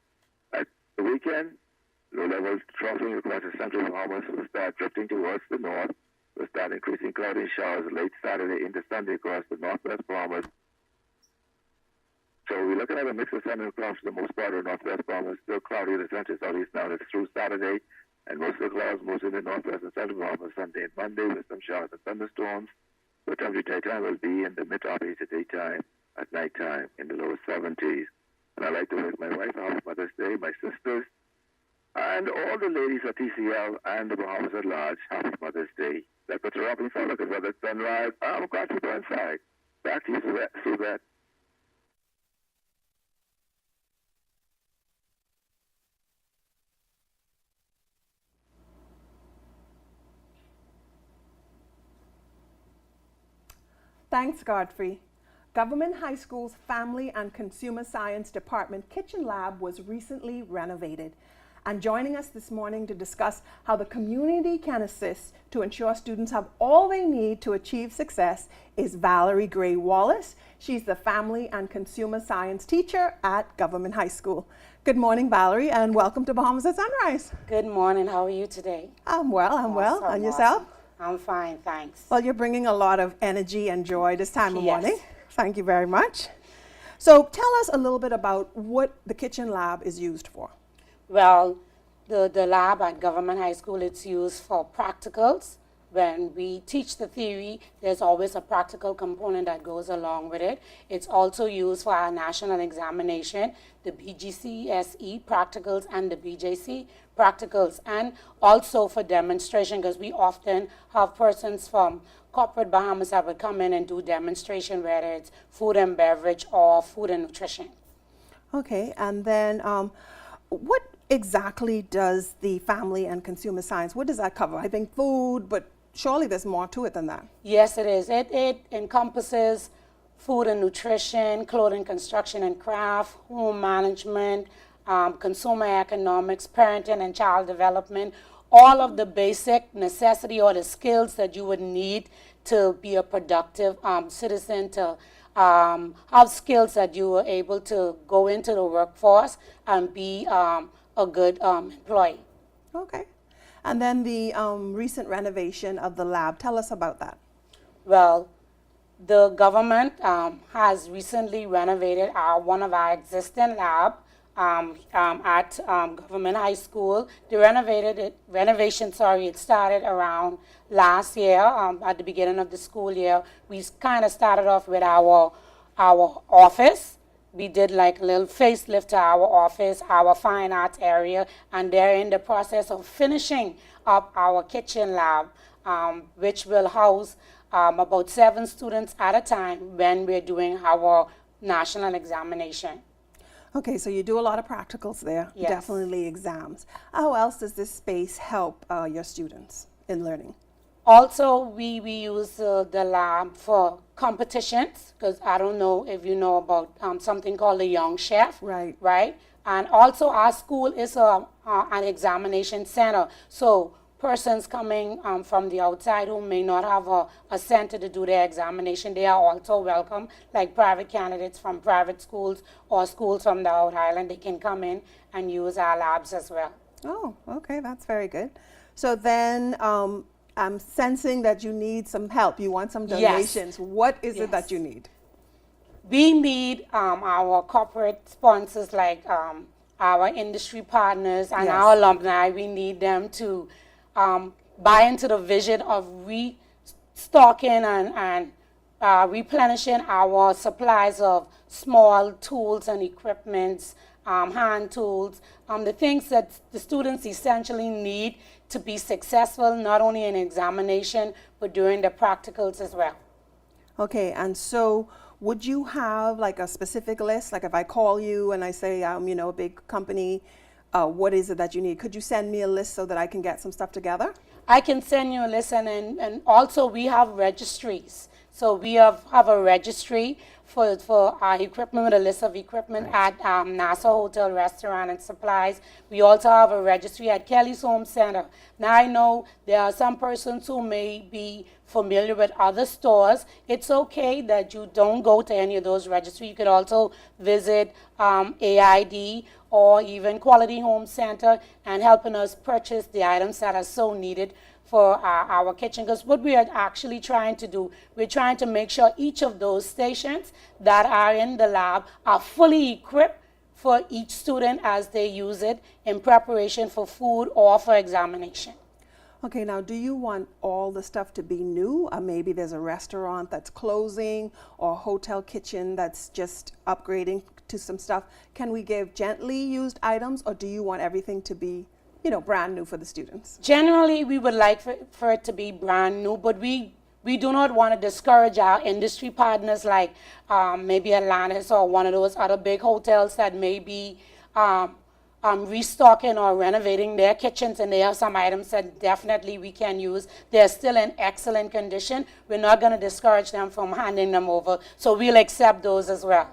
Speaker 4: At the weekend, low levels troughing across the central Bahamas will start drifting towards the north. We'll start increasing cloudy showers late Saturday into Sunday across the northwest Bahamas. So we're looking at a mix of sun and clouds for the most part of the northwest Bahamas. Still cloudy in the central southeast now. It's through Saturday. And most of the clouds mostly in the northwest and central Bahamas Sunday and Monday with some showers and thunderstorms. The temperature daytime will be in the mid-80s at daytime, at nighttime in the lower 70s. And I'd like to wish my wife happy Mother's Day, my sisters, and all the ladies at TCL and the Bahamas at large, happy Mother's Day. That's what you're up in for. Look at weather sunrise. I'm glad to go inside. Back to you, Suzette.
Speaker 2: Thanks, Godfrey. Government High School's Family and Consumer Science Department Kitchen Lab was recently renovated. And joining us this morning to discuss how the community can assist to ensure students have all they need to achieve success is Valerie Gray-Wallace. She's the Family and Consumer Science teacher at Government High School. Good morning, Valerie, and welcome to Bahamas at Sunrise.
Speaker 19: Good morning. How are you today?
Speaker 2: I'm well. And yourself?
Speaker 19: Awesome. I'm fine, thanks.
Speaker 2: Well, you're bringing a lot of energy and joy this time of morning. Thank you very much. So tell us a little bit about what the kitchen lab is used for.
Speaker 19: Well, the lab at Government High School, it's used for practicals, when we teach the theory, there's always a practical component that goes along with it. It's also used for our national examination, the BGCSE practicals and the BJC practicals, and also for demonstration, because we often have persons from corporate Bahamas that would come in and do demonstration, whether it's food and beverage or food and nutrition.
Speaker 2: Okay, and then what exactly does the family and consumer science, what does that cover? I think food, but surely there's more to it than that.
Speaker 19: Yes, it is. It encompasses food and nutrition, clothing, construction and craft, home management, consumer economics, parenting and child development, all of the basic necessity or the skills that you would need to be a productive citizen, to have skills that you are able to go into the workforce and be a good employee.
Speaker 2: Okay. And then the recent renovation of the lab, tell us about that.
Speaker 19: Well, the government has recently renovated one of our existing lab at Government High School. The renovation, it started around last year, at the beginning of the school year. We kind of started off with our office. We did like a little facelift to our office, our fine arts area, and they're in the process of finishing up our kitchen lab, which will house about 7 students at a time when we're doing our national examination.
Speaker 2: Okay, so you do a lot of practicals there,
Speaker 19: Yes.
Speaker 2: definitely exams. How else does this space help your students in learning?
Speaker 19: Also, we use the lab for competitions, because I don't know if you know about something called the Young Chef.
Speaker 2: Right.
Speaker 19: Right? And also our school is an examination center. So persons coming from the outside who may not have a center to do their examination, they are also welcome, like private candidates from private schools or schools from the Out Island, they can come in and use our labs as well.
Speaker 2: Oh, okay, that's very good. So then I'm sensing that you need some help. You want some donations.
Speaker 19: Yes.
Speaker 2: What is
Speaker 19: Yes.
Speaker 2: it that you need?
Speaker 19: We need our corporate sponsors, like our industry partners and
Speaker 2: Yes.
Speaker 19: our alumni. We need them to buy into the vision of restocking and replenishing our supplies of small tools and equipments, hand tools, the things that the students essentially need to be successful, not only in examination, but during the practicals as well.
Speaker 2: Okay, and so would you have like a specific list? Like if I call you and I say, a big company, what is it that you need? Could you send me a list so that I can get some stuff together?
Speaker 19: I can send you a list, and also we have registries. So we have a registry for our equipment, with a list of equipment at Nassau Hotel, Restaurant and Supplies. We also have a registry at Kelly's Home Center. Now I know there are some persons who may be familiar with other stores. It's okay that you don't go to any of those registries. You could also visit AID or even Quality Home Center and helping us purchase the items that are so needed for our kitchen. Because what we are actually trying to do, we're trying to make sure each of those stations that are in the lab are fully equipped for each student as they use it in preparation for food or for examination.
Speaker 2: Okay, now do you want all the stuff to be new? Or maybe there's a restaurant that's closing or a hotel kitchen that's just upgrading to some stuff. Can we give gently used items, or do you want everything to be, brand new for the students?
Speaker 19: Generally, we would like for it to be brand new, but we do not want to discourage our industry partners like maybe Atlantis or one of those other big hotels that may be restocking or renovating their kitchens, and they have some items that definitely we can use. They're still in excellent condition. We're not going to discourage them from handing them over, so we'll accept those as well.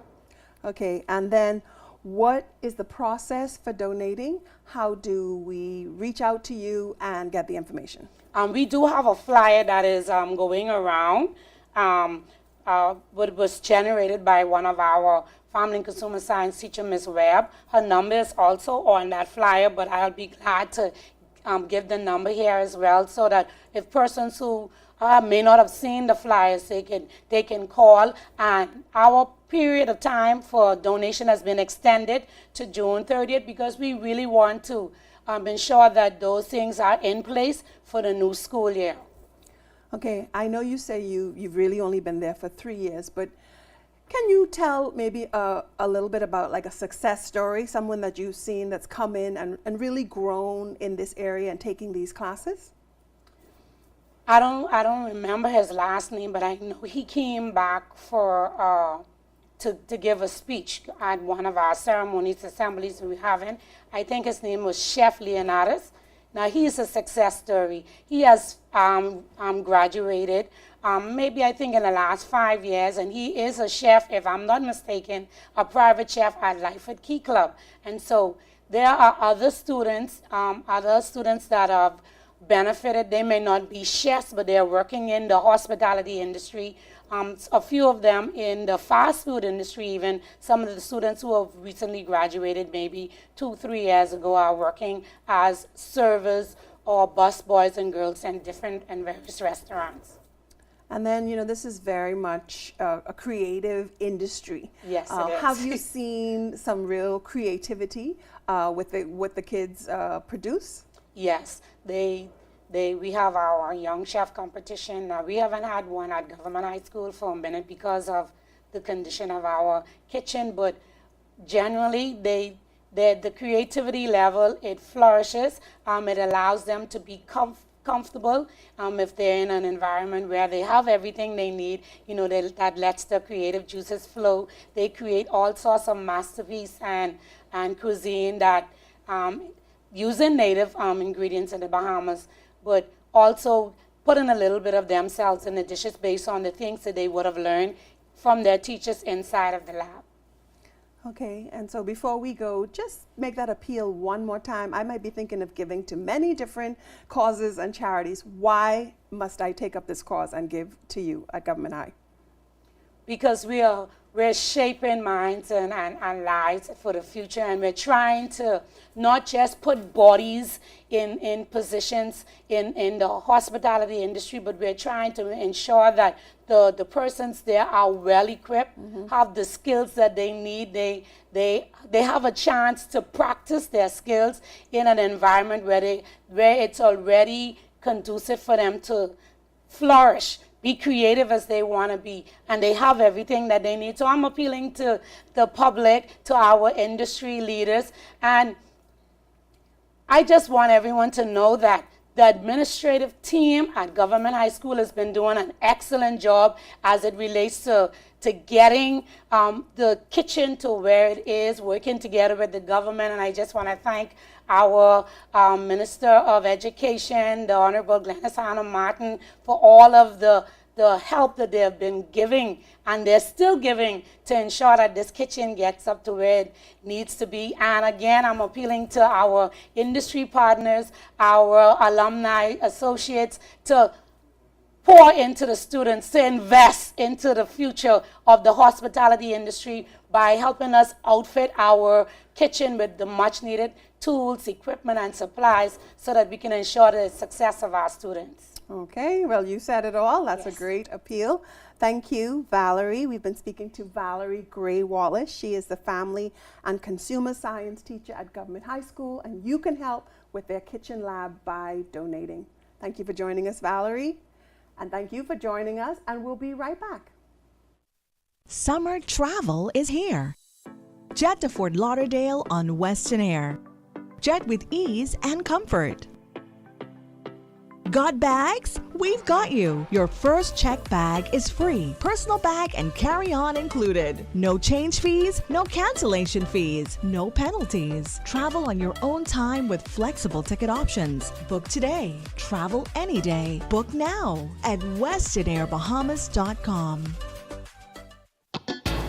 Speaker 2: Okay, and then what is the process for donating? How do we reach out to you and get the information?
Speaker 19: We do have a flyer that is going around. What was generated by one of our Family and Consumer Science teacher, Ms. Webb. Her number is also on that flyer, but I'll be glad to give the number here as well, so that if persons who may not have seen the flyers, they can call. And our period of time for donation has been extended to June 30th because we really want to ensure that those things are in place for the new school year.
Speaker 2: Okay, I know you say you've really only been there for 3 years, but can you tell maybe a little bit about like a success story, someone that you've seen that's come in and really grown in this area and taking these classes?
Speaker 19: I don't remember his last name, but I know he came back for to give a speech at one of our ceremonies, assemblies we're having. I think his name was Chef Leonardus. Now he's a success story. He has graduated maybe I think in the last 5 years, and he is a chef, if I'm not mistaken, a private chef at Life at Key Club. And so there are other students that have benefited. They may not be chefs, but they're working in the hospitality industry. A few of them in the fast food industry, even some of the students who have recently graduated maybe 2-3 years ago are working as servers or bus boys and girls in different and various restaurants.
Speaker 2: And then, you know, this is very much a creative industry.
Speaker 19: Yes, it is.
Speaker 2: Have you seen some real creativity with what the kids produce?
Speaker 19: Yes, we have our young chef competition. We haven't had one at Government High School for a minute because of the condition of our kitchen, but generally the creativity level, it flourishes. It allows them to be comfortable if they're in an environment where they have everything they need, you know, that lets the creative juices flow. They create all sorts of masterpieces and cuisine that using native ingredients in the Bahamas, but also putting a little bit of themselves in the dishes based on the things that they would have learned from their teachers inside of the lab.
Speaker 2: Okay, and so before we go, just make that appeal one more time. I might be thinking of giving to many different causes and charities. Why must I take up this cause and give to you at Government High?
Speaker 19: Because we're shaping minds and lives for the future, and we're trying to not just put bodies in positions in the hospitality industry, but we're trying to ensure that the persons there are well equipped, have the skills that they need. They have a chance to practice their skills in an environment where it's already conducive for them to flourish, be creative as they want to be, and they have everything that they need. So I'm appealing to the public, to our industry leaders, and I just want everyone to know that the administrative team at Government High School has been doing an excellent job as it relates to getting the kitchen to where it is, working together with the government. And I just want to thank our Minister of Education, the Honorable Glennis Hannah Martin, for all of the help that they have been giving, and they're still giving, to ensure that this kitchen gets up to where it needs to be. And again, I'm appealing to our industry partners, our alumni associates, to pour into the students, to invest into the future of the hospitality industry by helping us outfit our kitchen with the much needed tools, equipment, and supplies so that we can ensure the success of our students.
Speaker 2: Okay, well, you said it all. That's
Speaker 19: Yes.
Speaker 2: a great appeal. Thank you, Valerie. We've been speaking to Valerie Gray-Wallace. She is the Family and Consumer Science teacher at Government High School, and you can help with their kitchen lab by donating. Thank you for joining us, Valerie, and thank you for joining us, and we'll be right back.
Speaker 12: Summer travel is here. Jet to Fort Lauderdale on Western Air. Jet with ease and comfort. Got bags? We've got you. Your first check bag is free. Personal bag and carry-on included. No change fees, no cancellation fees, no penalties. Travel on your own time with flexible ticket options. Book today. Travel any day. Book now at WesternAirBahamas.com.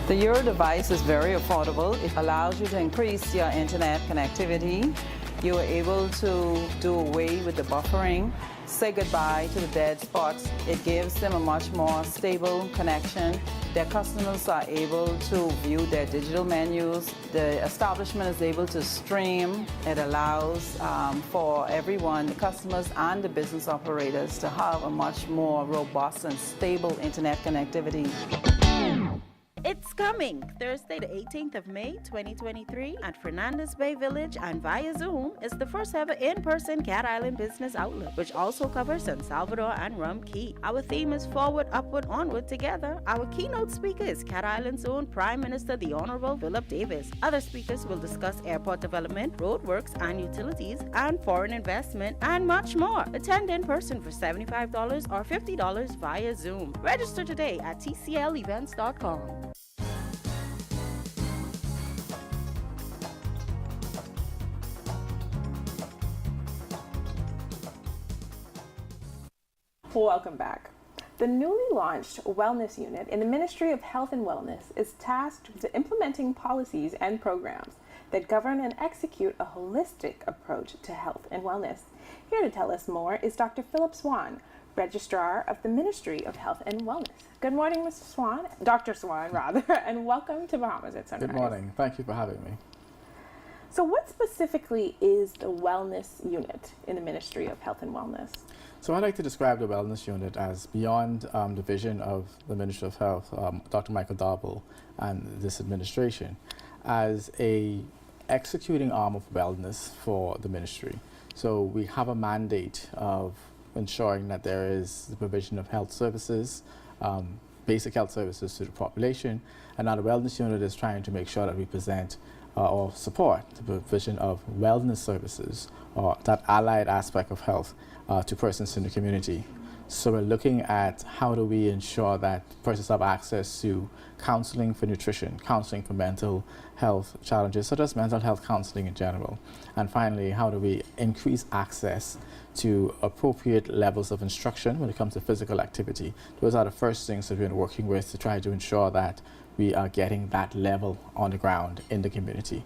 Speaker 20: The Euro device is very affordable. It allows you to increase your internet connectivity. You are able to do away with the buffering, say goodbye to the dead spots. It gives them a much more stable connection. Their customers are able to view their digital menus. The establishment is able to stream. It allows for everyone, the customers and the business operators, to have a much more robust and stable internet connectivity.
Speaker 14: It's coming Thursday, the 18th of May, 2023 at Fernandez Bay Village and via Zoom is the first ever in-person Cat Island Business Outlook, which also covers San Salvador and Rum Key. Our theme is Forward, Upward, Onward Together. Our keynote speaker is Cat Island's own Prime Minister, the Honorable Phillip Davis. Other speakers will discuss airport development, roadworks and utilities, and foreign investment, and much more. Attend in person for $75 or $50 via Zoom. Register today at tclevents.com.
Speaker 1: Welcome back. The newly launched Wellness Unit in the Ministry of Health and Wellness is tasked with implementing policies and programs that govern and execute a holistic approach to health and wellness. Here to tell us more is Dr. Phillip Swann, Registrar of the Ministry of Health and Wellness. Good morning, Mr. Swann, Dr. Swann, rather, and welcome to Bahamas at Sunrise.
Speaker 21: Good morning. Thank you for having me.
Speaker 1: So what specifically is the Wellness Unit in the Ministry of Health and Wellness?
Speaker 21: So I like to describe the Wellness Unit as beyond the vision of the Ministry of Health, Dr. Michael Darble, and this administration, as a executing arm of wellness for the ministry. So we have a mandate of ensuring that there is the provision of health services, basic health services to the population, and now the Wellness Unit is trying to make sure that we present or support the provision of wellness services or that allied aspect of health to persons in the community. So we're looking at how do we ensure that persons have access to counseling for nutrition, counseling for mental health challenges, such as mental health counseling in general. And finally, how do we increase access to appropriate levels of instruction when it comes to physical activity? Those are the first things that we're working with to try to ensure that we are getting that level on the ground in the community.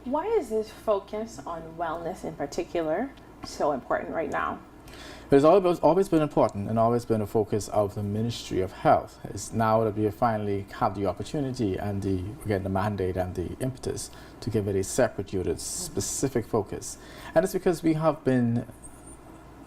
Speaker 1: Why is this focus on wellness in particular so important right now?
Speaker 21: It's always been important and always been a focus of the Ministry of Health. It's now that we finally have the opportunity and the mandate and the impetus to give it a separate unit, specific focus. And it's because we have been,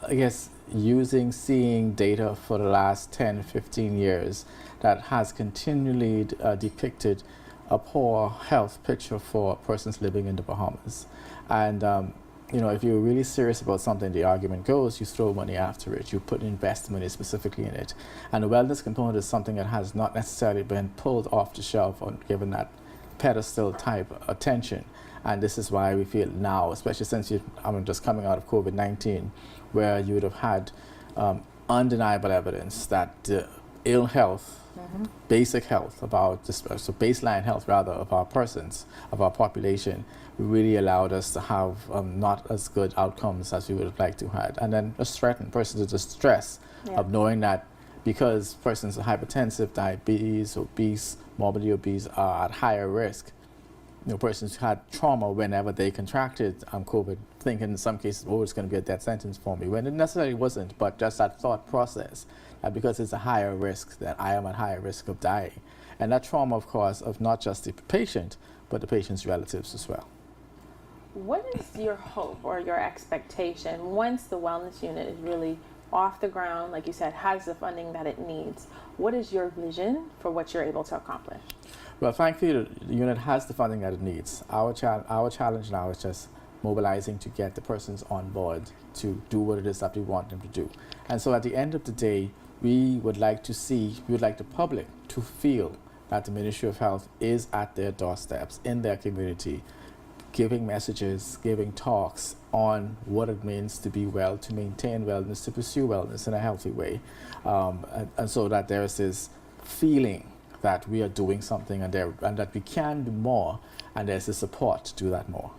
Speaker 21: I guess, seeing data for the last 10, 15 years that has continually depicted a poor health picture for persons living in the Bahamas. And you know, if you're really serious about something, the argument goes, you throw money after it, you invest money specifically in it. And the wellness component is something that has not necessarily been pulled off the shelf or given that pedestal type attention. And this is why we feel now, especially since I'm just coming out of COVID-19, where you would have had undeniable evidence that ill health, basic health about this, so baseline health rather of our persons, of our population, really allowed us to have not as good outcomes as we would have liked to have. And then just threaten persons with the stress of knowing that because persons with hypertensive, diabetes, obese, morbidly obese are at higher risk. You know, persons who had trauma whenever they contracted COVID, thinking in some cases, oh, it's going to be a death sentence for me, when it necessarily wasn't, but just that thought process, that because it's a higher risk, that I am at higher risk of dying. And that trauma, of course, of not just the patient, but the patient's relatives as well.
Speaker 1: What is your hope or your expectation once the Wellness Unit is really off the ground, like you said, has the funding that it needs? What is your vision for what you're able to accomplish?
Speaker 21: Well, thankfully, the unit has the funding that it needs. Our challenge now is just mobilizing to get the persons on board to do what it is that we want them to do. And so at the end of the day, we would like the public to feel that the Ministry of Health is at their doorsteps, in their community, giving messages, giving talks on what it means to be well, to maintain wellness, to pursue wellness in a healthy way. And so that there is this feeling that we are doing something and that we can do more, and there's the support to do that more.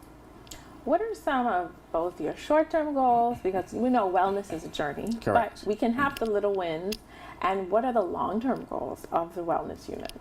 Speaker 1: What are some of both your short-term goals, because we know wellness is a journey,
Speaker 21: Correct.
Speaker 1: but we can have the little wins, and what are the long-term goals of the Wellness Unit?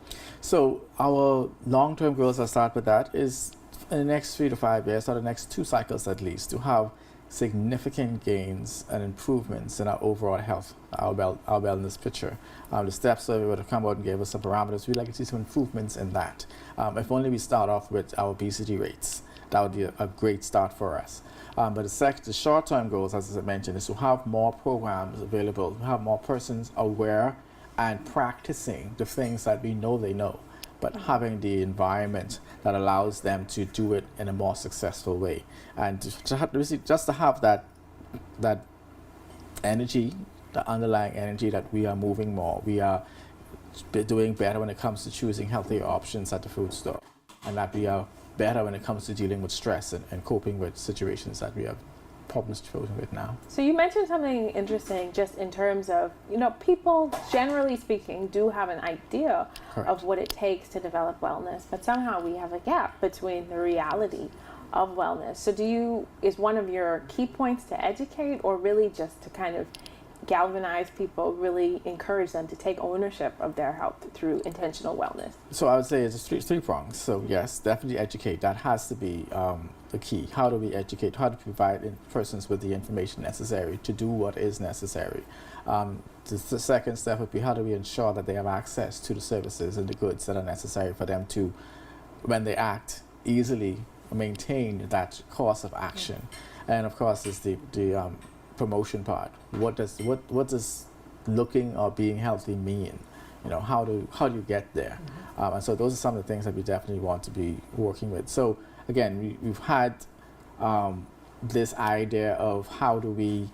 Speaker 21: So our long-term goals, I'll start with that, is in the next 3 to 5 years, or the next 2 cycles at least, to have significant gains and improvements in our overall health, our wellness picture. The STEP survey would have come out and gave us some parameters. We'd like to see some improvements in that. If only we start off with our obesity rates, that would be a great start for us. But the short-term goals, as I mentioned, is to have more programs available, to have more persons aware and practicing the things that we know they know, but having the environment that allows them to do it in a more successful way, and just to have that energy, the underlying energy that we are moving more, we are doing better when it comes to choosing healthier options at the food store, and that we are better when it comes to dealing with stress and coping with situations that we have problems coping with now.
Speaker 1: So you mentioned something interesting just in terms of, people generally speaking do have an idea of what it takes to develop wellness, but somehow we have a gap between the reality of wellness. So is one of your key points to educate, or really just to kind of galvanize people, really encourage them to take ownership of their health through intentional wellness?
Speaker 21: So I would say it's three prongs. So yes, definitely educate. That has to be the key. How do we educate? How do we provide persons with the information necessary to do what is necessary? The second step would be, how do we ensure that they have access to the services and the goods that are necessary for them to, when they act, easily maintain that course of action? And of course, is the promotion part. What does looking or being healthy mean? How do you get there? And so those are some of the things that we definitely want to be working with. So again, we've had this idea of how do we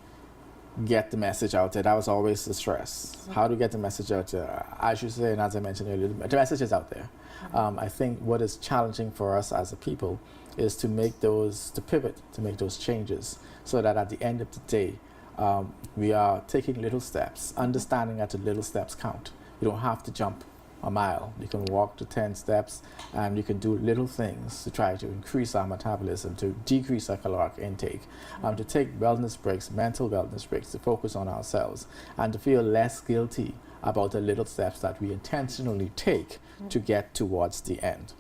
Speaker 21: get the message out there. That was always the stress. How do we get the message out there? As you say, and as I mentioned earlier, the message is out there. I think what is challenging for us as a people is to pivot, to make those changes, so that at the end of the day, we are taking little steps, understanding that the little steps count. You don't have to jump a mile. You can walk to 10 steps, and you can do little things to try to increase our metabolism, to decrease our caloric intake, to take wellness breaks, mental wellness breaks, to focus on ourselves, and to feel less guilty about the little steps that we intentionally take to get towards the end.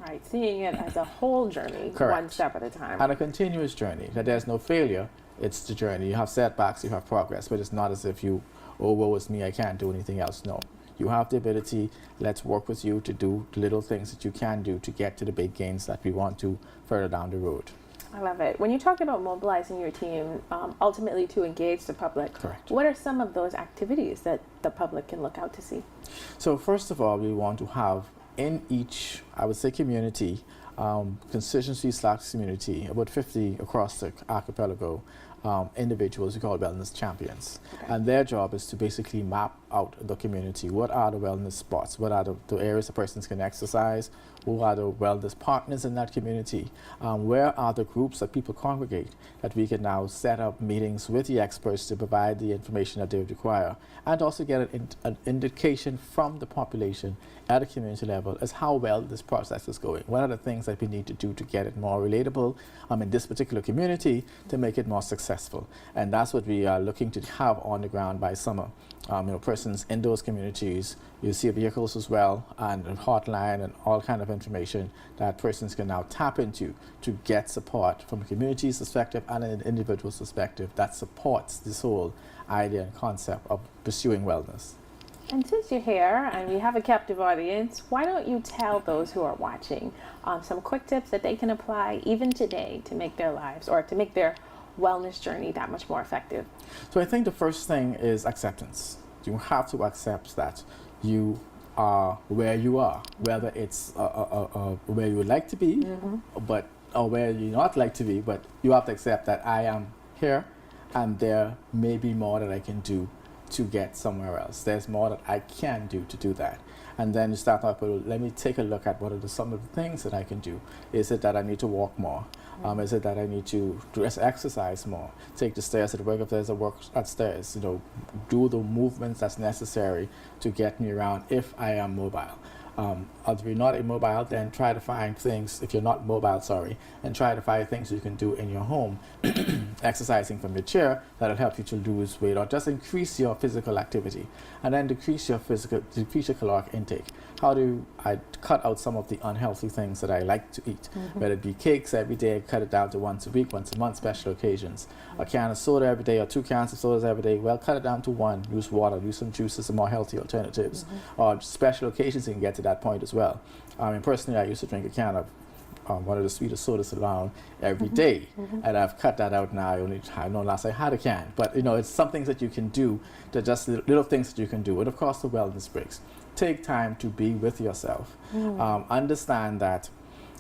Speaker 1: Right, seeing it as a whole journey, one step at a time.
Speaker 21: And a continuous journey, that there's no failure, it's the journey. You have setbacks, you have progress, but it's not as if woe is me, I can't do anything else. No, you have the ability, let's work with you to do little things that you can do to get to the big gains that we want to further down the road.
Speaker 1: I love it. When you talked about mobilizing your team, ultimately to engage the public, what are some of those activities that the public can look out to see?
Speaker 21: So first of all, we want to have in each, I would say, community, constituency/community, about 50 across the archipelago, individuals we call wellness champions. And their job is to basically map out the community. What are the wellness spots? What are the areas the persons can exercise? Who are the wellness partners in that community? Where are the groups that people congregate, that we can now set up meetings with the experts to provide the information that they require, and also get an indication from the population at a community level as how well this process is going. What are the things that we need to do to get it more relatable in this particular community to make it more successful? And that's what we are looking to have on the ground by summer. Persons in those communities, you see vehicles as well, and a hotline and all kind of information that persons can now tap into to get support from a community's perspective and an individual's perspective that supports this whole idea and concept of pursuing wellness.
Speaker 1: And since you're here and we have a captive audience, why don't you tell those who are watching some quick tips that they can apply even today to make their lives, or to make their wellness journey that much more effective?
Speaker 21: So I think the first thing is acceptance. You have to accept that you are where you are, whether it's where you would like to be, or where you not like to be, but you have to accept that I am here, and there may be more that I can do to get somewhere else. There's more that I can do to do that. And then you start off with, let me take a look at what are some of the things that I can do. Is it that I need to walk more? Is it that I need to exercise more? Take the stairs at work if there's a work at stairs. Do the movements that's necessary to get me around if I am mobile. If you're not immobile, then try to find things, if you're not mobile, and try to find things you can do in your home, exercising from your chair, that'll help you to lose weight or just increase your physical activity, and then decrease your caloric intake. How do I cut out some of the unhealthy things that I like to eat? Whether it be cakes every day, cut it down to once a week, once a month, special occasions. A can of soda every day or 2 cans of sodas every day, well, cut it down to 1. Use water, use some juices, some more healthy alternatives. Or special occasions, you can get to that point as well. Personally, I used to drink a can of one of the sweetest sodas around every day. And I've cut that out now. I know last I had a can. But, it's some things that you can do, that just little things that you can do. And, of course, the wellness breaks. Take time to be with yourself. Understand that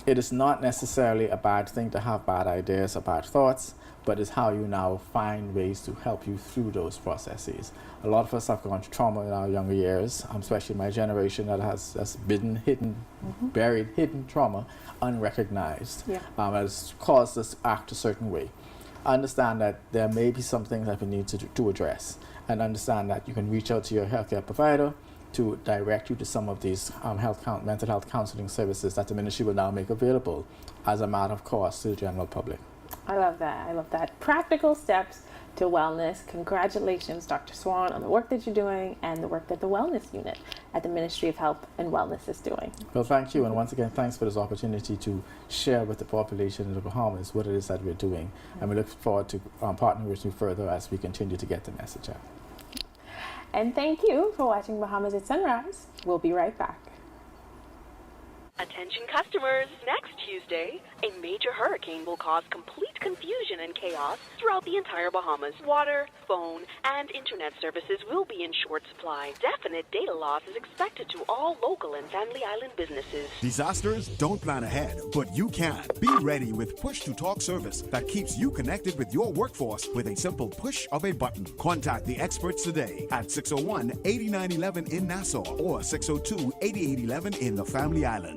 Speaker 21: it is not necessarily a bad thing to have bad ideas or bad thoughts, but it's how you now find ways to help you through those processes. A lot of us have gone through trauma in our younger years, especially my generation that has been hidden, buried, hidden trauma, unrecognized, has caused us to act a certain way. Understand that there may be some things that we need to address, and understand that you can reach out to your healthcare provider to direct you to some of these mental health counseling services that the ministry will now make available as a matter of course to the general public.
Speaker 1: I love that. I love that. Practical steps to wellness. Congratulations, Dr. Swann, on the work that you're doing and the work that the Wellness Unit at the Ministry of Health and Wellness is doing.
Speaker 21: Well, thank you. And once again, thanks for this opportunity to share with the population of the Bahamas what it is that we're doing. And we look forward to partnering with you further as we continue to get the message out.
Speaker 1: And thank you for watching Bahamas at Sunrise. We'll be right back.
Speaker 8: Attention customers, next Tuesday, a major hurricane will cause complete confusion and chaos throughout the entire Bahamas. Water, phone, and internet services will be in short supply. Definite data loss is expected to all local and Family Island businesses.
Speaker 9: Disasters don't plan ahead, but you can. Be ready with push-to-talk service that keeps you connected with your workforce with a simple push of a button. Contact the experts today at 601-8911 in Nassau or 602-8811 in the Family Island.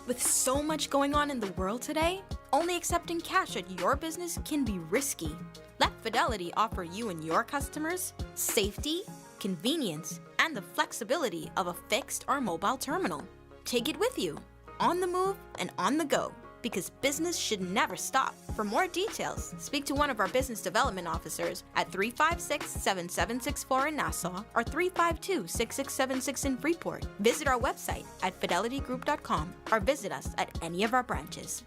Speaker 10: With so much going on in the world today, only accepting cash at your business can be risky. Let Fidelity offer you and your customers safety, convenience, and the flexibility of a fixed or mobile terminal. Take it with you, on the move and on the go, because business should never stop. For more details, speak to one of our business development officers at 356-7764 in Nassau or 352-6676 in Freeport. Visit our website at fidelitygroup.com or visit us at any of our branches.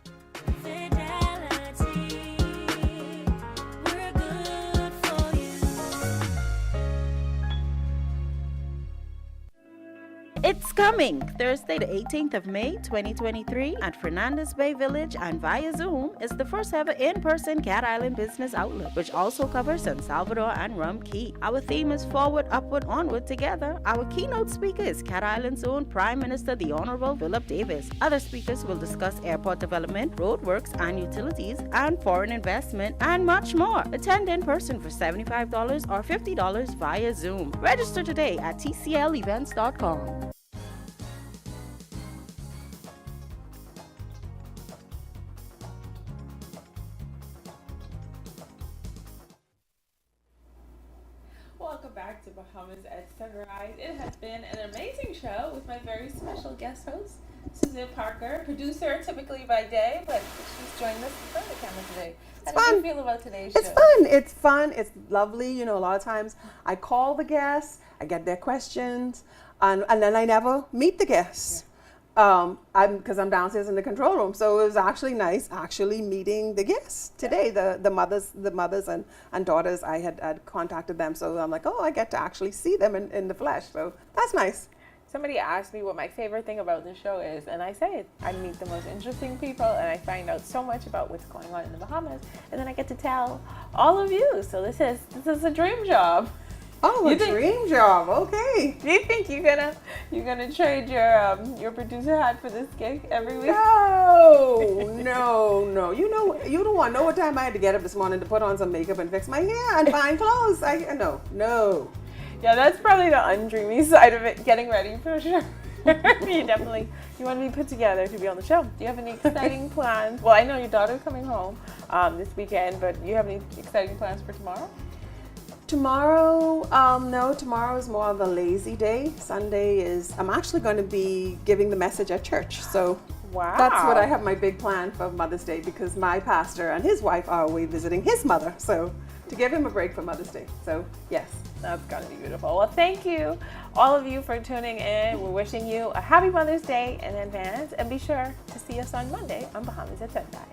Speaker 14: It's coming Thursday, the 18th of May, 2023 at Fernandez Bay Village and via Zoom is the first ever in-person Cat Island Business Outlook, which also covers San Salvador and Rum Key. Our theme is Forward, Upward, Onward Together. Our keynote speaker is Cat Island's own Prime Minister, the Honorable Phillip Davis. Other speakers will discuss airport development, roadworks and utilities, and foreign investment, and much more. Attend in person for $75 or $50 via Zoom. Register today at tclevents.com.
Speaker 1: Welcome back to Bahamas at Sunrise. It has been an amazing show with my very special guest host, Susan Parker, producer typically by day, but she's joined us in front of the camera today. How do you feel about today's show?
Speaker 2: It's fun. It's fun. It's lovely. You know, a lot of times I call the guests, I get their questions, and then I never meet the guests. Because I'm downstairs in the control room, so it was actually nice meeting the guests today. The mothers and daughters. I had contacted them, so I'm like, oh, I get to actually see them in the flesh. So that's nice.
Speaker 1: Somebody asked me what my favorite thing about the show is, and I say it. I meet the most interesting people, and I find out so much about what's going on in the Bahamas, and then I get to tell all of you. So this is a dream job.
Speaker 2: Oh, a dream job. Okay.
Speaker 1: Do you think you're gonna trade your producer hat for this gig every week?
Speaker 2: No. You don't want to know what time I had to get up this morning to put on some makeup and fix my hair and find clothes. No.
Speaker 1: Yeah, that's probably the undreamy side of it. Getting ready for sure. You want to be put together to be on the show. Do you have any exciting plans? Well, I know your daughter's coming home this weekend, but do you have any exciting plans for tomorrow?
Speaker 2: Tomorrow, no, tomorrow is more of a lazy day. Sunday is, I'm actually going to be giving the message at church. So
Speaker 1: wow.
Speaker 2: That's what I have my big plan for Mother's Day, because my pastor and his wife are away visiting his mother. So to give him a break for Mother's Day. So yes.
Speaker 1: That's going to be beautiful. Well, thank you, all of you, for tuning in. We're wishing you a happy Mother's Day in advance, and be sure to see us on Monday on Bahamas at Sunrise.